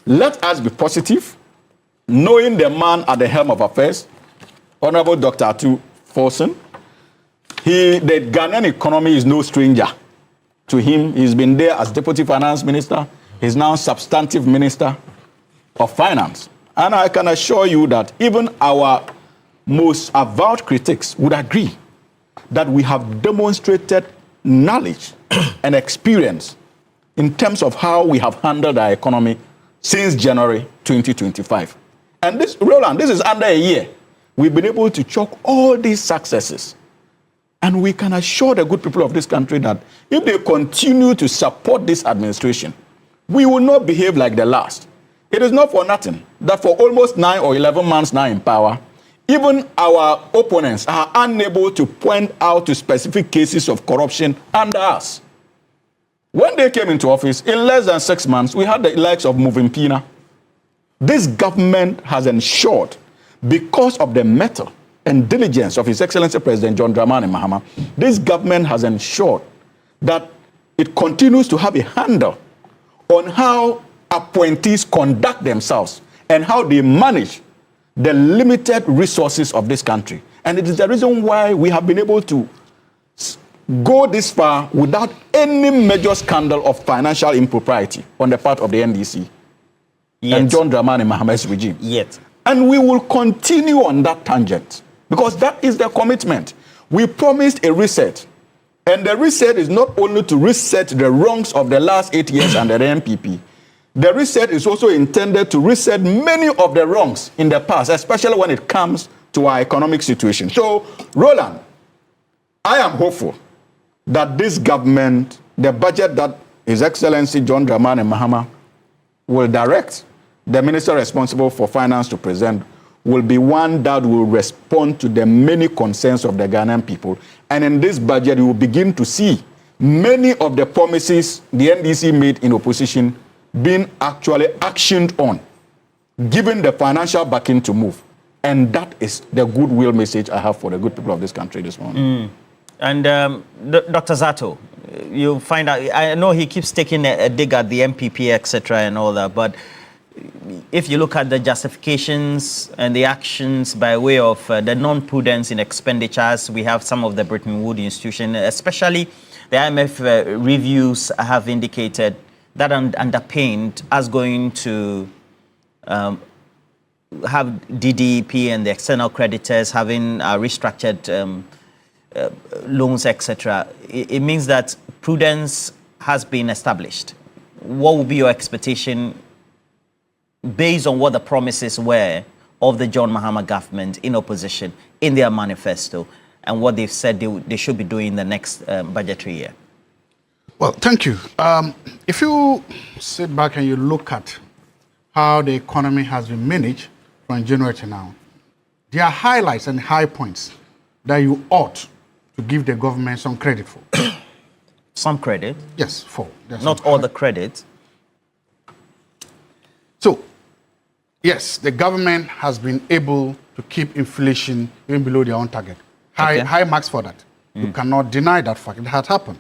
let us be positive, knowing the man at the helm of affairs, Honorable Dr. Atu Forson. The Ghanaian economy is no stranger to him. He's been there as Deputy Finance Minister. He's now Substantive Minister of Finance. And I can assure you that even our most avowed critics would agree that we have demonstrated knowledge and experience in terms of how we have handled our economy since January 2025. And this, Roland, this is under a year. We've been able to chalk all these successes. And we can assure the good people of this country that if they continue to support this administration, we will not behave like the last. It is not for nothing that for almost 9 or 11 months now in power, even our opponents are unable to point out to specific cases of corruption under us. When they came into office, in less than 6 months, we had the likes of Muvimpina. This government has ensured, because of the mettle and diligence of His Excellency President John Dramani Mahama, this government has ensured that it continues to have a handle on how appointees conduct themselves and how they manage the limited resources of this country. And it is the reason why we have been able to go this far without any major scandal of financial impropriety on the part of the NDC and John Dramani Mahama's regime. And we will continue on that tangent because that is the commitment. We promised a reset. And the reset is not only to reset the wrongs of the last 8 years under the NPP. The reset is also intended to reset many of the wrongs in the past, especially when it comes to our economic situation. So, Roland, I am hopeful that this government, the budget that His Excellency John Dramani Mahama will direct the minister responsible for finance to present, will be one that will respond to the many concerns of the Ghanaian people. And in this budget, you will begin to see many of the promises the NDC made in opposition being actually actioned on, given the financial backing to move. And that is the goodwill message I have for the good people of this country this morning. And Dr. Zato, you find out, I know he keeps taking a dig at the MPP, etc. and all that, but if you look at the justifications and the actions by way of the non-prudence in expenditures, we have some of the Bretton Woods institution, especially the IMF reviews have indicated that underpinned us going to have DDP and the external creditors having restructured loans, etc. It means that prudence has been established. What would be your expectation based on what the promises were of the John Mahama government in opposition in their manifesto and what they've said they should be doing in the next budgetary year? Well, thank you. If you sit back and you look at how the economy has been managed from January to now, there are highlights and high points that you ought to give the government some credit for. Some credit? Yes, for. Not all the credit. So, yes, the government has been able to keep inflation even below their own target. High marks for that. You cannot deny that fact. It has happened.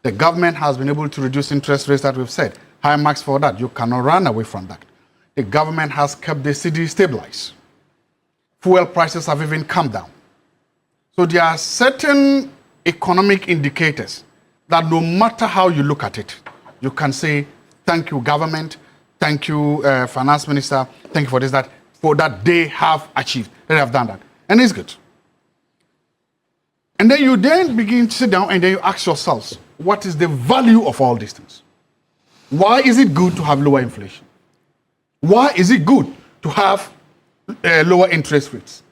The government has been able to reduce interest rates that we've said. High marks for that. You cannot run away from that. The government has kept the city stabilized. Fuel prices have even come down. So there are certain economic indicators that no matter how you look at it, you can say, thank you, government, thank you, finance minister, thank you for this, that, for that they have achieved, they have done that. And it's good. And then you then begin to sit down and then you ask yourselves, what is the value of all these things? Why is it good to have lower inflation? Why is it good to have lower interest rates?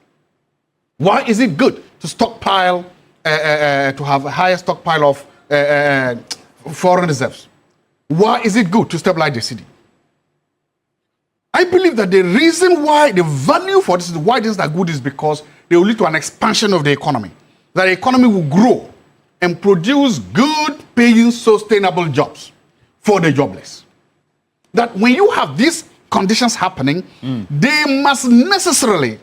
Why is it good to stockpile, to have a higher stockpile of foreign reserves? Why is it good to stabilize the city? I believe that the reason why the value for this is why things are good is because they will lead to an expansion of the economy. That the economy will grow and produce good paying sustainable jobs for the jobless. That when you have these conditions happening, they must necessarily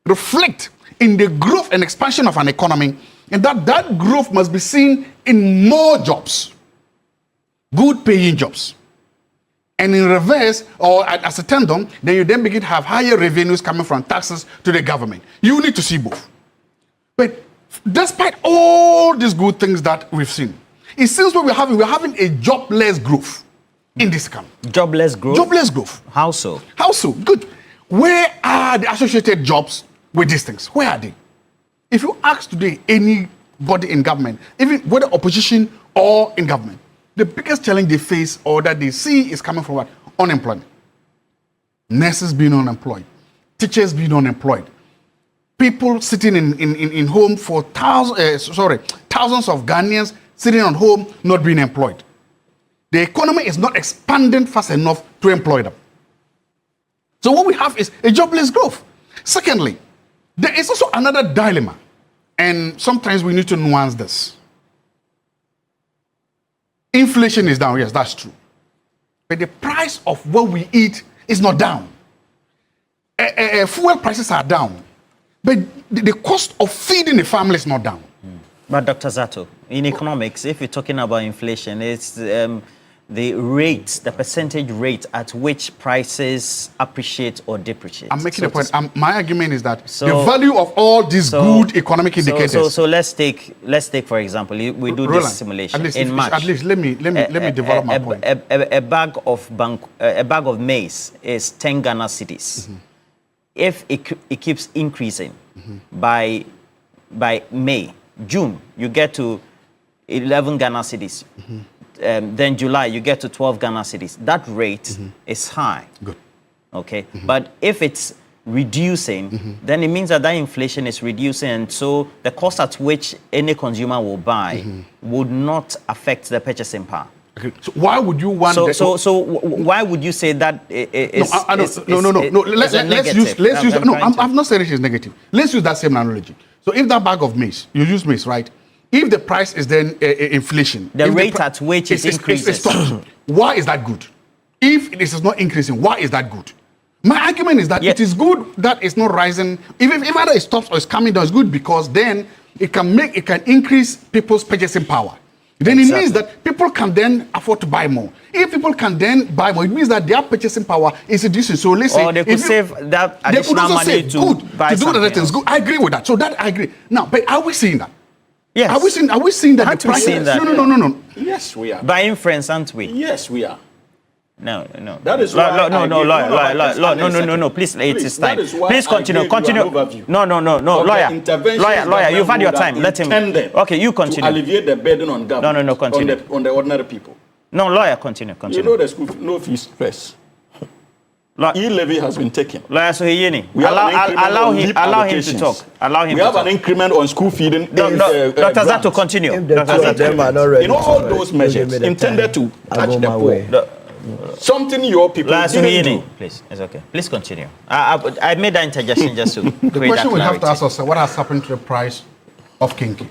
reflect in the growth and expansion of an economy, and that growth must be seen in more jobs, good paying jobs. And in reverse, or as a tandem, then you then begin to have higher revenues coming from taxes to the government. You need to see both. But despite all these good things that we've seen, it seems what we're having a jobless growth in this country. Jobless growth? Jobless growth. How so? How so? Good. Where are the associated jobs with these things? Where are they? If you ask today anybody in government, even whether opposition or in government, the biggest challenge they face or that they see is coming from what? Unemployment. Nurses being unemployed. Teachers being unemployed. People sitting in home for thousands of Ghanaians sitting on home not being employed. The economy is not expanding fast enough to employ them. So what we have is a jobless growth. Secondly, there is also another dilemma, and sometimes we need to nuance this. Inflation is down, yes, that's true. But the price of what we eat is not down. Fuel prices are down. But the cost of feeding the family is not down. But Dr. Zato, in economics, if you're talking about inflation, it's the rate, the percentage rate at which prices appreciate or depreciate. I'm making a point. My argument is that the value of all these good economic indicators. So let's take for example, we do this simulation in March. At least let me develop my point. A bag of maize is 10 Ghana cedis. If it keeps increasing by May, June, you get to 11 Ghana cedis. Then July, you get to 12 Ghana cedis. That rate is high. Good. Okay. But if it's reducing, then it means that inflation is reducing. And so the cost at which any consumer will buy would not affect the purchasing power. Okay. So why would you want? So why would you say that? No. Let's use. No, I'm not saying it is negative. Let's use that same analogy. So if that bag of maize, you use maize, right? If the price is then inflation, the rate at which it increases, why is that good? If it is not increasing, why is that good? My argument is that it is good that it's not rising. If either it stops or it's coming down, it's good because then it can increase people's purchasing power. then it means that people can then afford to buy more. If people can then buy more, it means that their purchasing power is reducing. So let's say, or they could save that additional money to buy do other things. else. Good. I agree with that. So that I agree. Now, but are we seeing that? Yes. Are we seeing that Aren't the price? we seeing that? No. Yes, we are. By inference, aren't we? Yes, we are. No. That is why No. Please, it is time. Please continue. No. Lawyer, you've had your time. Let him. Okay, you continue. To alleviate the burden on government. No, continue. On the ordinary people. No, lawyer, continue. You know the school no fees stress. E-levy has been taken. Lawyer Sohiyeni, Allow him to talk. We have an increment on school feeding. Dr. Zato, continue. In all those measures intended to touch the poor. Something your people didn't do. Please, it's okay. Please continue. I made that interjection just to the create question that we have to ask clarity. ourselves, what has happened to the price of kinky?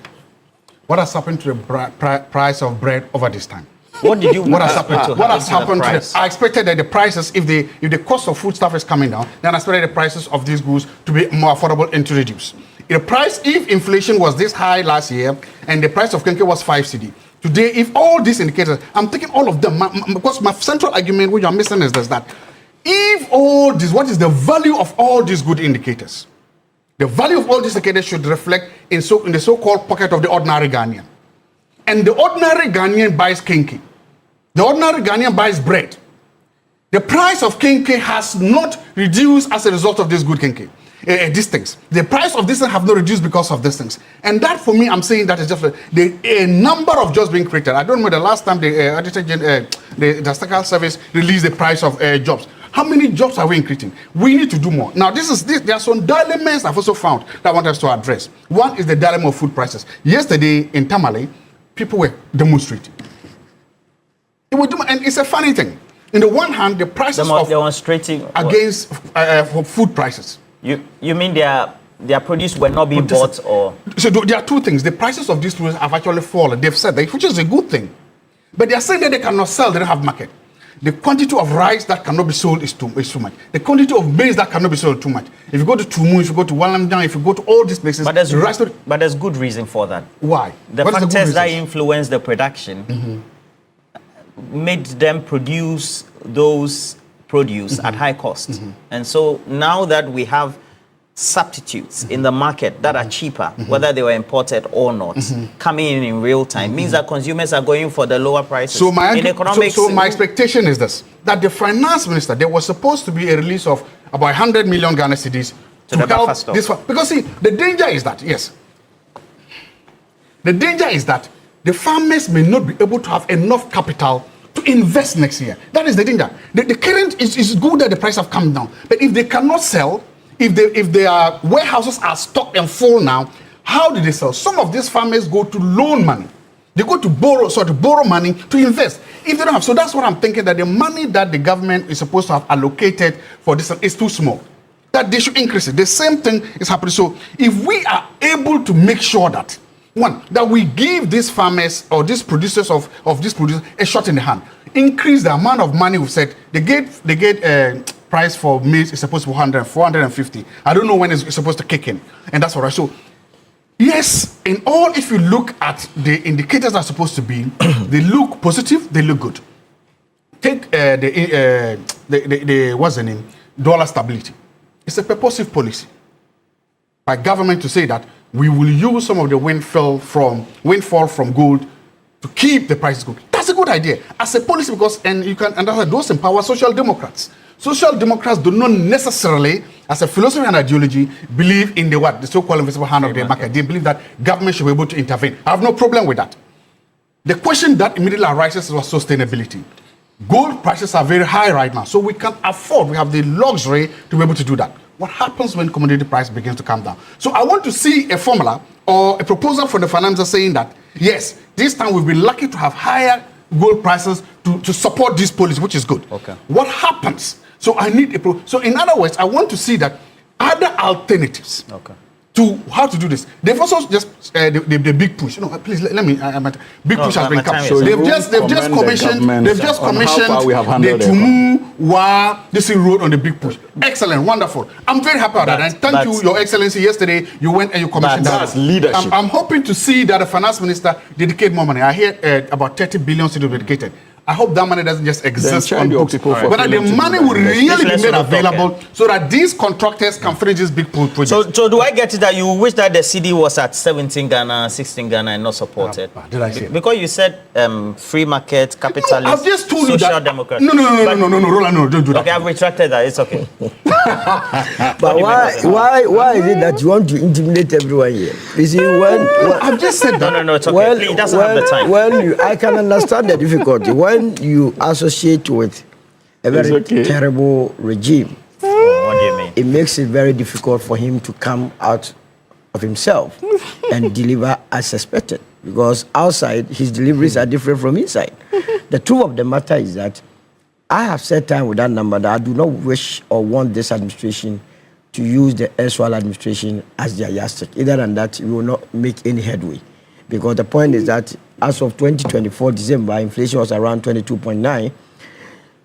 What has happened to the price of bread over this time? What has happened to the, I expected that the prices, if the cost of food stuff is coming down, then I expected the prices of these goods to be more affordable and to reduce. If inflation was this high last year and the price of kinky was 5 cedi, today, if all these indicators, I'm taking all of them, because my central argument, which I'm missing, is that if all this, what is the value of all these good indicators? The value of all these indicators should reflect in the so-called pocket of the ordinary Ghanaian. And the ordinary Ghanaian buys kinky. The ordinary Ghanaian buys bread. The price of kinky has not reduced as a result of this good kinky. These things. The price of these things have not reduced because of these things. And that, for me, I'm saying that is just a number of jobs being created. I don't remember the last time the Statistical Service released the price of jobs. How many jobs are we creating? We need to do more. Now, there are some dilemmas I've also found that I want us to address. One is the dilemma of food prices. Yesterday in Tamale, people were demonstrating. And it's a funny thing. On the one hand, the prices demonstrating against food prices. You mean their produce were not being bought, or? So there are two things. The prices of these produce have actually fallen. They've said that, which is a good thing. But they are saying that they cannot sell, they don't have market. The quantity of rice that cannot be sold is too much. The quantity of maize that cannot be sold too much. If you go to Tumu, if you go to Wallamjang, if you go to all these places, but there's good reason for that. Why? The factors that influence the production made them produce those produce at high cost. And so now that we have substitutes in the market that are cheaper, whether they were imported or not, coming in real time, means that consumers are going for the lower prices. So my expectation is this, that the finance minister, there was supposed to be a release of about 100 million Ghana cedis to help this. Because see, the danger is that, the farmers may not be able to have enough capital to invest next year. That is the danger. The current is good that the price have come down, but if they cannot sell, if their warehouses are stocked and full now, how do they sell? Some of these farmers go to loan money. They go to borrow money to invest. If they don't have, so that's what I'm thinking, that the money that the government is supposed to have allocated for this is too small. That they should increase it. The same thing is happening. So if we are able to make sure that, one, that we give these farmers or these producers of these producers a shot in the hand, increase the amount of money we've said. They get price for maize is supposed to be 450. I don't know when it's supposed to kick in. And that's all right. So, yes, in all, if you look at the indicators that are supposed to be, they look positive, they look good. Take what's the name? Dollar stability. It's a purposive policy by government to say that we will use some of the windfall from gold to keep the prices good. That's a good idea as a policy, because, and you can understand, those empower social democrats. Social democrats do not necessarily, as a philosophy and ideology, believe in the so-called invisible hand of the market. They believe that government should be able to intervene. I have no problem with that. The question that immediately arises was sustainability. Gold prices are very high right now, so we can afford, we have the luxury to be able to do that. What happens when commodity price begins to come down? So I want to see a formula or a proposal from the financier saying that, yes, this time we'll be lucky to have higher gold prices to support this policy, which is good. Okay. What happens? So I need so in other words, I want to see that other alternatives to to how to do this. They've also just the big push. You know, please let me. Big push has been come. So they've just commissioned. They've just commissioned the Tumu this road on the big push. Excellent, wonderful. I'm very happy about that. And thank you, Your Excellency. Yesterday you went and you commissioned that. That's leadership. I'm hoping to see that the finance minister dedicate more money. I hear about 30 billion to be dedicated. I hope that money doesn't just exist on books, but that the money will really be made available so that these contractors can finish this big project. So do I get it that you wish that the CD was at 17 Ghana, 16 Ghana and not supported? Did I say because you said free market, capitalist, I've just told social you that. democrat. No, Roland, no, don't do that. Okay, I've retracted that. It's okay. But why is it that you want to intimidate everyone here? You see, when I've just said that. No, it's okay. He doesn't have the time. I can understand the difficulty. When you associate with a very terrible regime, what do you mean? it makes it very difficult for him to come out of himself and deliver as expected. Because outside, his deliveries are different from inside. The truth of the matter is that I have said time with that number that I do not wish or want this administration to use the erstwhile administration as their yardstick. Either than that, we will not make any headway. Because the point is that as of 2024 December, inflation was around 22.9.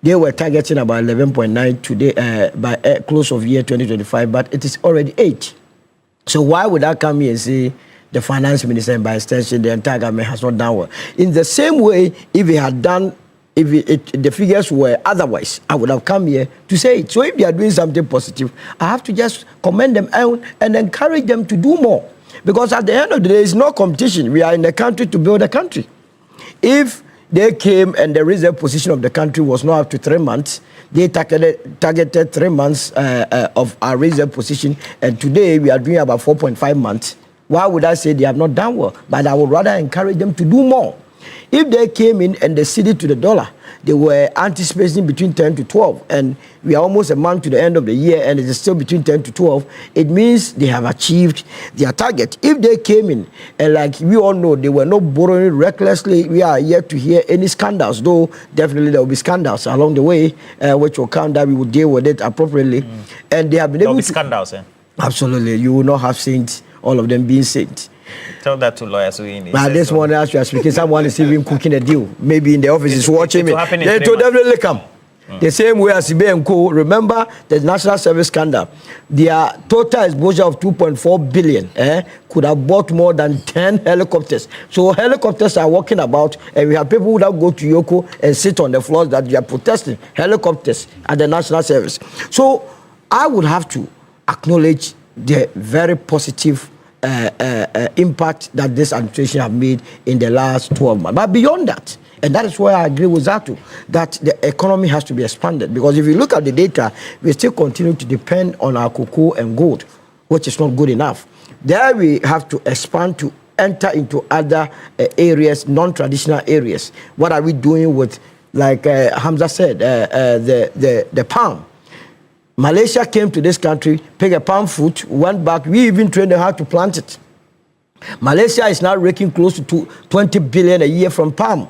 They were targeting about 11.9 today by close of year 2025, but it is already 8. So why would I come here and say the finance minister and by extension the entire government has not done well? In the same way, if he had done, the figures were otherwise, I would have come here to say it. So if they are doing something positive, I have to just commend them and encourage them to do more. Because at the end of the day, it's no competition. We are in the country to build a country. If they came and the reserve position of the country was not up to 3 months, they targeted 3 months of our reserve position, and today we are doing about 4.5 months. Why would I say they have not done well? But I would rather encourage them to do more. If they came in and they ceded to the dollar, they were anticipating between 10 to 12, and we are almost a month to the end of the year, and it is still between 10 to 12. It means they have achieved their target. If they came in, and like we all know, they were not borrowing recklessly, we are yet to hear any scandals, though definitely there will be scandals along the way, which will come that we will deal with it appropriately. And they have been able to... scandals, eh? Absolutely. You will not have saints, all of them being saints. Tell that to lawyers who in. But this one, as you are speaking, someone is even cooking a deal. Maybe in the office is watching me. They will definitely come. The same way as Ibe and Co. Remember the National Service scandal. Their total exposure of 2.4 billion could have bought more than 10 helicopters. So helicopters are walking about, and we have people who now go to Yoko and sit on the floors that they are protesting helicopters at the National Service. So I would have to acknowledge the very positive impact that this administration have made in the last 12 months. But beyond that, and that is why I agree with Zatu, that the economy has to be expanded. Because if you look at the data, we still continue to depend on our cocoa and gold, which is not good enough. There we have to expand to enter into other areas, non-traditional areas. What are we doing with, like Hamza said, the palm? Malaysia came to this country, picked a palm fruit, went back. We even trained them how to plant it. Malaysia is now raking close to 20 billion a year from palm.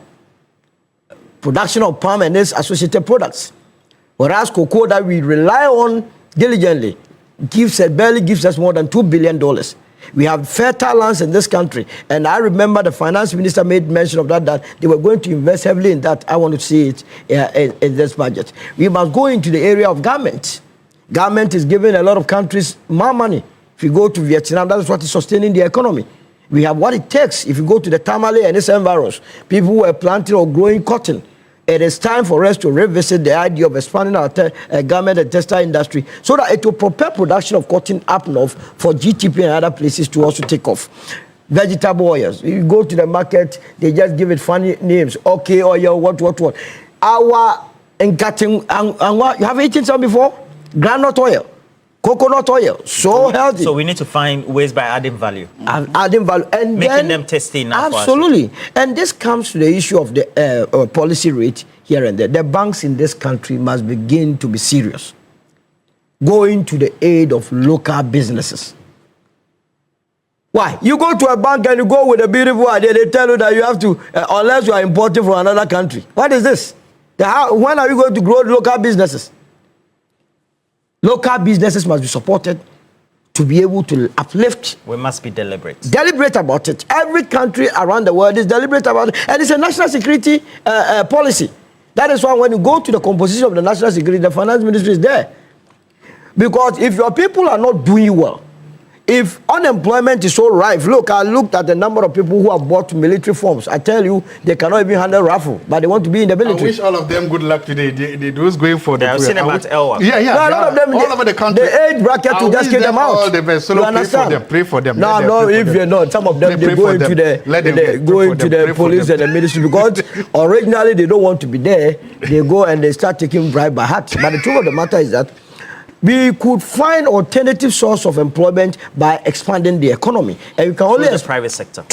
Production of palm and its associated products. Whereas cocoa that we rely on diligently barely gives us more than $2 billion. We have fertile lands in this country. And I remember the finance minister made mention of that they were going to invest heavily in that. I want to see it in this budget. We must go into the area of garments. Government is giving a lot of countries more money. If you go to Vietnam, that is what is sustaining the economy. We have what it takes. If you go to the Tamale and its environs, people who are planting or growing cotton. It is time for us to revisit the idea of expanding our garment and textile industry so that it will propel production of cotton up north for GTP and other places to also take off. Vegetable oils. You go to the market, they just give it funny names. Okay, oil, what. Our you have eaten some before? Groundnut oil, coconut oil, so healthy. So we need to find ways by adding value. Adding value. And making them tasty enough. Absolutely. And this comes to the issue of the policy rate here and there. The banks in this country must begin to be serious. Going to the aid of local businesses. Why? You go to a bank and you go with a beautiful idea, they tell you that you have to, unless you are importing from another country. What is this? When are you going to grow local businesses? Local businesses must be supported to be able to uplift. We must be deliberate. Deliberate about it. Every country around the world is deliberate about it. And it's a national security policy. That is why when you go to the composition of the national security, the finance ministry is there. Because if your people are not doing well, if unemployment is so rife, look, I looked at the number of people who have bought military forms. I tell you, they cannot even handle raffle, but they want to be in the military. I wish all of them good luck today. They those going for the. I've seen them at Elwa. Yeah. No, a lot of them, all over the country. The age bracket to just get them out. All the best. So you understand? Pray for them. No, if you're not, some of them, they go into the police and the ministry because originally they don't want to be there. They go and they start taking bribe by heart. But the truth of the matter is that we could find alternative source of employment by expanding the economy, and we can only through the private sector.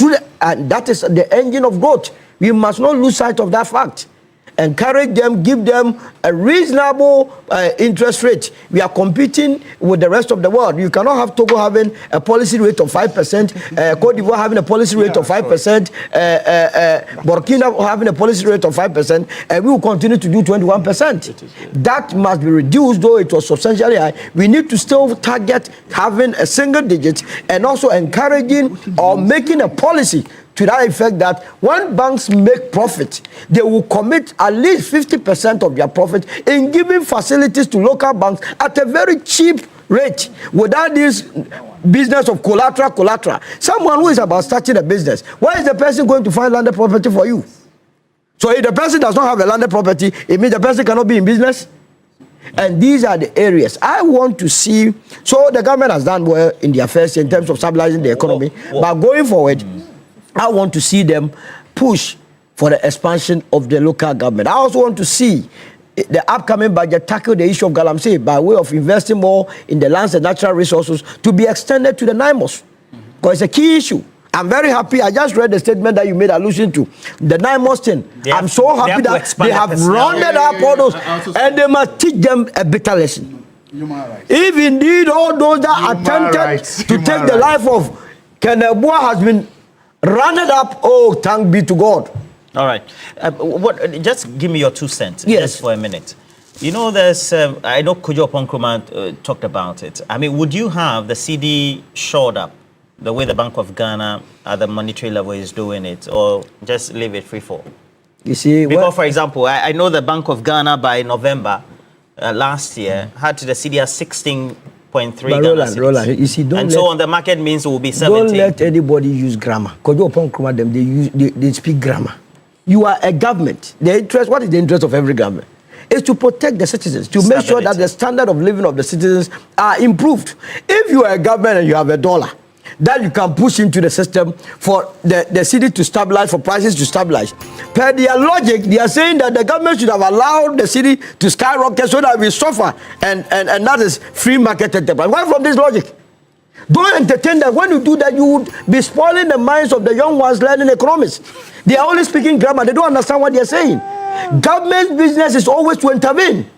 And that is the engine of growth. We must not lose sight of that fact. Encourage them, give them a reasonable interest rate. We are competing with the rest of the world. You cannot have Togo having a policy rate of 5%, Cote d'Ivoire having a policy rate of 5%, Burkina having a policy rate of 5%, and we will continue to do 21%. That must be reduced, though it was substantially high. We need to still target having a single digit and also encouraging or making a policy to that effect that when banks make profit, they will commit at least 50% of their profit in giving facilities to local banks at a very cheap rate without this business of collateral. Someone who is about starting a business, where is the person going to find landed property for you? So if the person does not have a landed property, it means the person cannot be in business. And these are the areas I want to see. So the government has done well in their affairs in terms of stabilizing the economy. But going forward, I want to see them push for the expansion of the local government. I also want to see the upcoming budget tackle the issue of Galamsey by way of investing more in the lands and natural resources to be extended to the Naimos. Because it's a key issue. I'm very happy. I just read the statement that you made allusion to. The Naimos thing. I'm so happy that they have rounded up all those. And they must teach them a better lesson. If indeed all those that attempted to take the life of Kenebua has been rounded up, oh, thank be to God. All right. Just give me your 2 cents. Yes. Just for a minute. You know, there's, I know Kojo Ponkrumah talked about it. I mean, would you have the CD shored up the way the Bank of Ghana at the monetary level is doing it, or just leave it free fall? You see, because, for example, I know the Bank of Ghana by November last year had to the CD at 16.3 Roland, you see, and so on the market means it will be 17. Don't let anybody use grammar. Kojo Ponkrumah, them they speak grammar. You are a government. The interest, what is the interest of every government? Is to protect the citizens, to make sure that the standard of living of the citizens are improved. If you are a government and you have $1 that you can push into the system for the city to stabilize, for prices to stabilize, per their logic, they are saying that the government should have allowed the city to skyrocket so that we suffer, and that is free market enterprise. Why from this logic? Don't entertain that. When you do that, you would be spoiling the minds of the young ones learning economics. They are only speaking grammar. They don't understand what they are saying. Government business is always to intervene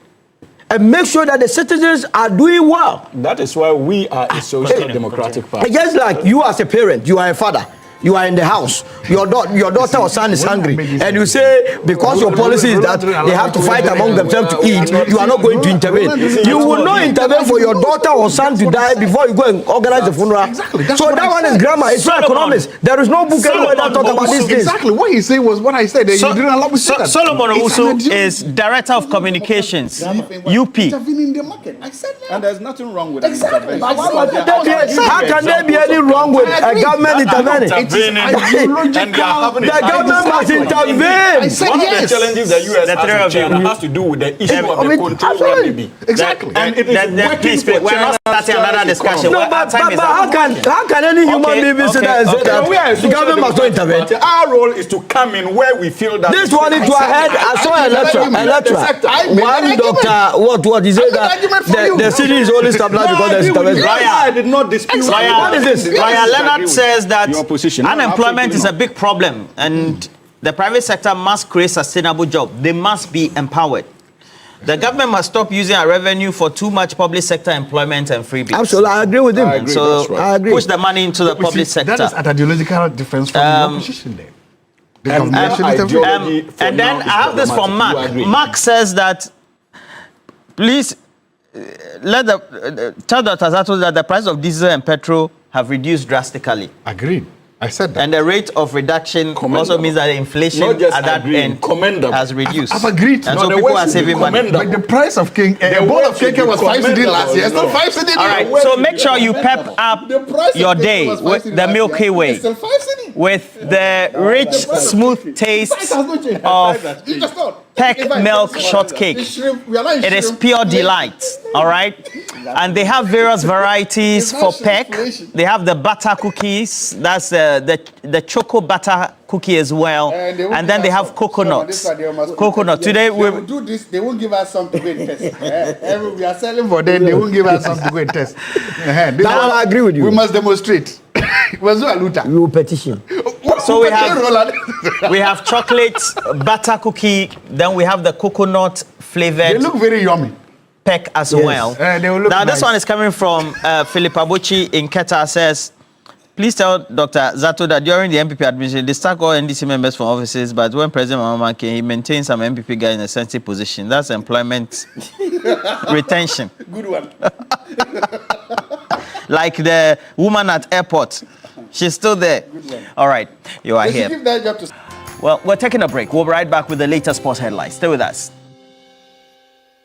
and make sure that the citizens are doing well. That is why we are a social democratic party. Just like you as a parent, you are a father. You are in the house. Your daughter or son is hungry, and you say because your policy is that they have to fight among themselves to eat, you are not going to intervene. You will not intervene for your daughter or son to die before you go and organize the funeral. Exactly. So that one is grammar. It's not economics. There is no book anywhere that talk about these things. Exactly. What he said was what I said. You didn't allow me to say that. Solomon Owusu is Director of Communications, UP. Intervening in the market. I said that. And there's nothing wrong with Exactly. How can there be any wrong with a government intervening? The government must intervene. I said One yes. of the challenges the U.S. has in China has to do with the issue of the control remedy. Exactly. And it is Please, we're not starting another discussion. No, but how can any human being sit there and say that the government must not intervene? Our role is to come in where we feel that This one into our head. I saw a lecture. One doctor, what he said that the city is only stabilized because there's intervention. I did not dispute. What is this? Ryan Leonard says that Your position. unemployment is a big problem, and the private sector must create sustainable jobs. They must be empowered. The government must stop using our revenue for too much public sector employment and freebies. Absolutely, I agree with him. I agree, So that's right. I agree. push the money into the public sector. That is an ideological difference from the opposition there. The And government should intervene. And then I have this from Mark. Mark says that, please, tell Dr. Zato that the price of diesel and petrol have reduced drastically. Agreed. I said that. And the rate of reduction also means that the inflation Not just at that end commendable. has reduced. I've agreed. And No, so the people word are should be saving money. commendable. But the price of king, a bowl of cake was 5 cedi last year. It's still 5 cedi. All right, so make sure you pep up your day with the Milky Way, with the rich, smooth taste of Peck milk shortcake. It is pure delight, all right? And they have various varieties for Peck. They have the butter cookies, that's the choco butter cookie as well. And then they have coconuts. Coconut. Today we will do this, they won't give us some to go and test. We are selling for them, they won't give us some to go and test. Now I agree with you. We must demonstrate. We will petition. So we have chocolate butter cookie, then we have the coconut flavored. They look very yummy. Peck as well. They will look Now nice. this one is coming from Philip Abuchi in Qatar. Says, please tell Dr. Zato that during the MPP administration, they sacked all NDC members from offices, but when President Mahama came, he maintained some MPP guy in a sensitive position. That's employment retention. Good one. Like the woman at airport. She's still there. All right, you are here. Give that job to... Well, we're taking a break. We'll be right back with the latest sports headlines. Stay with us.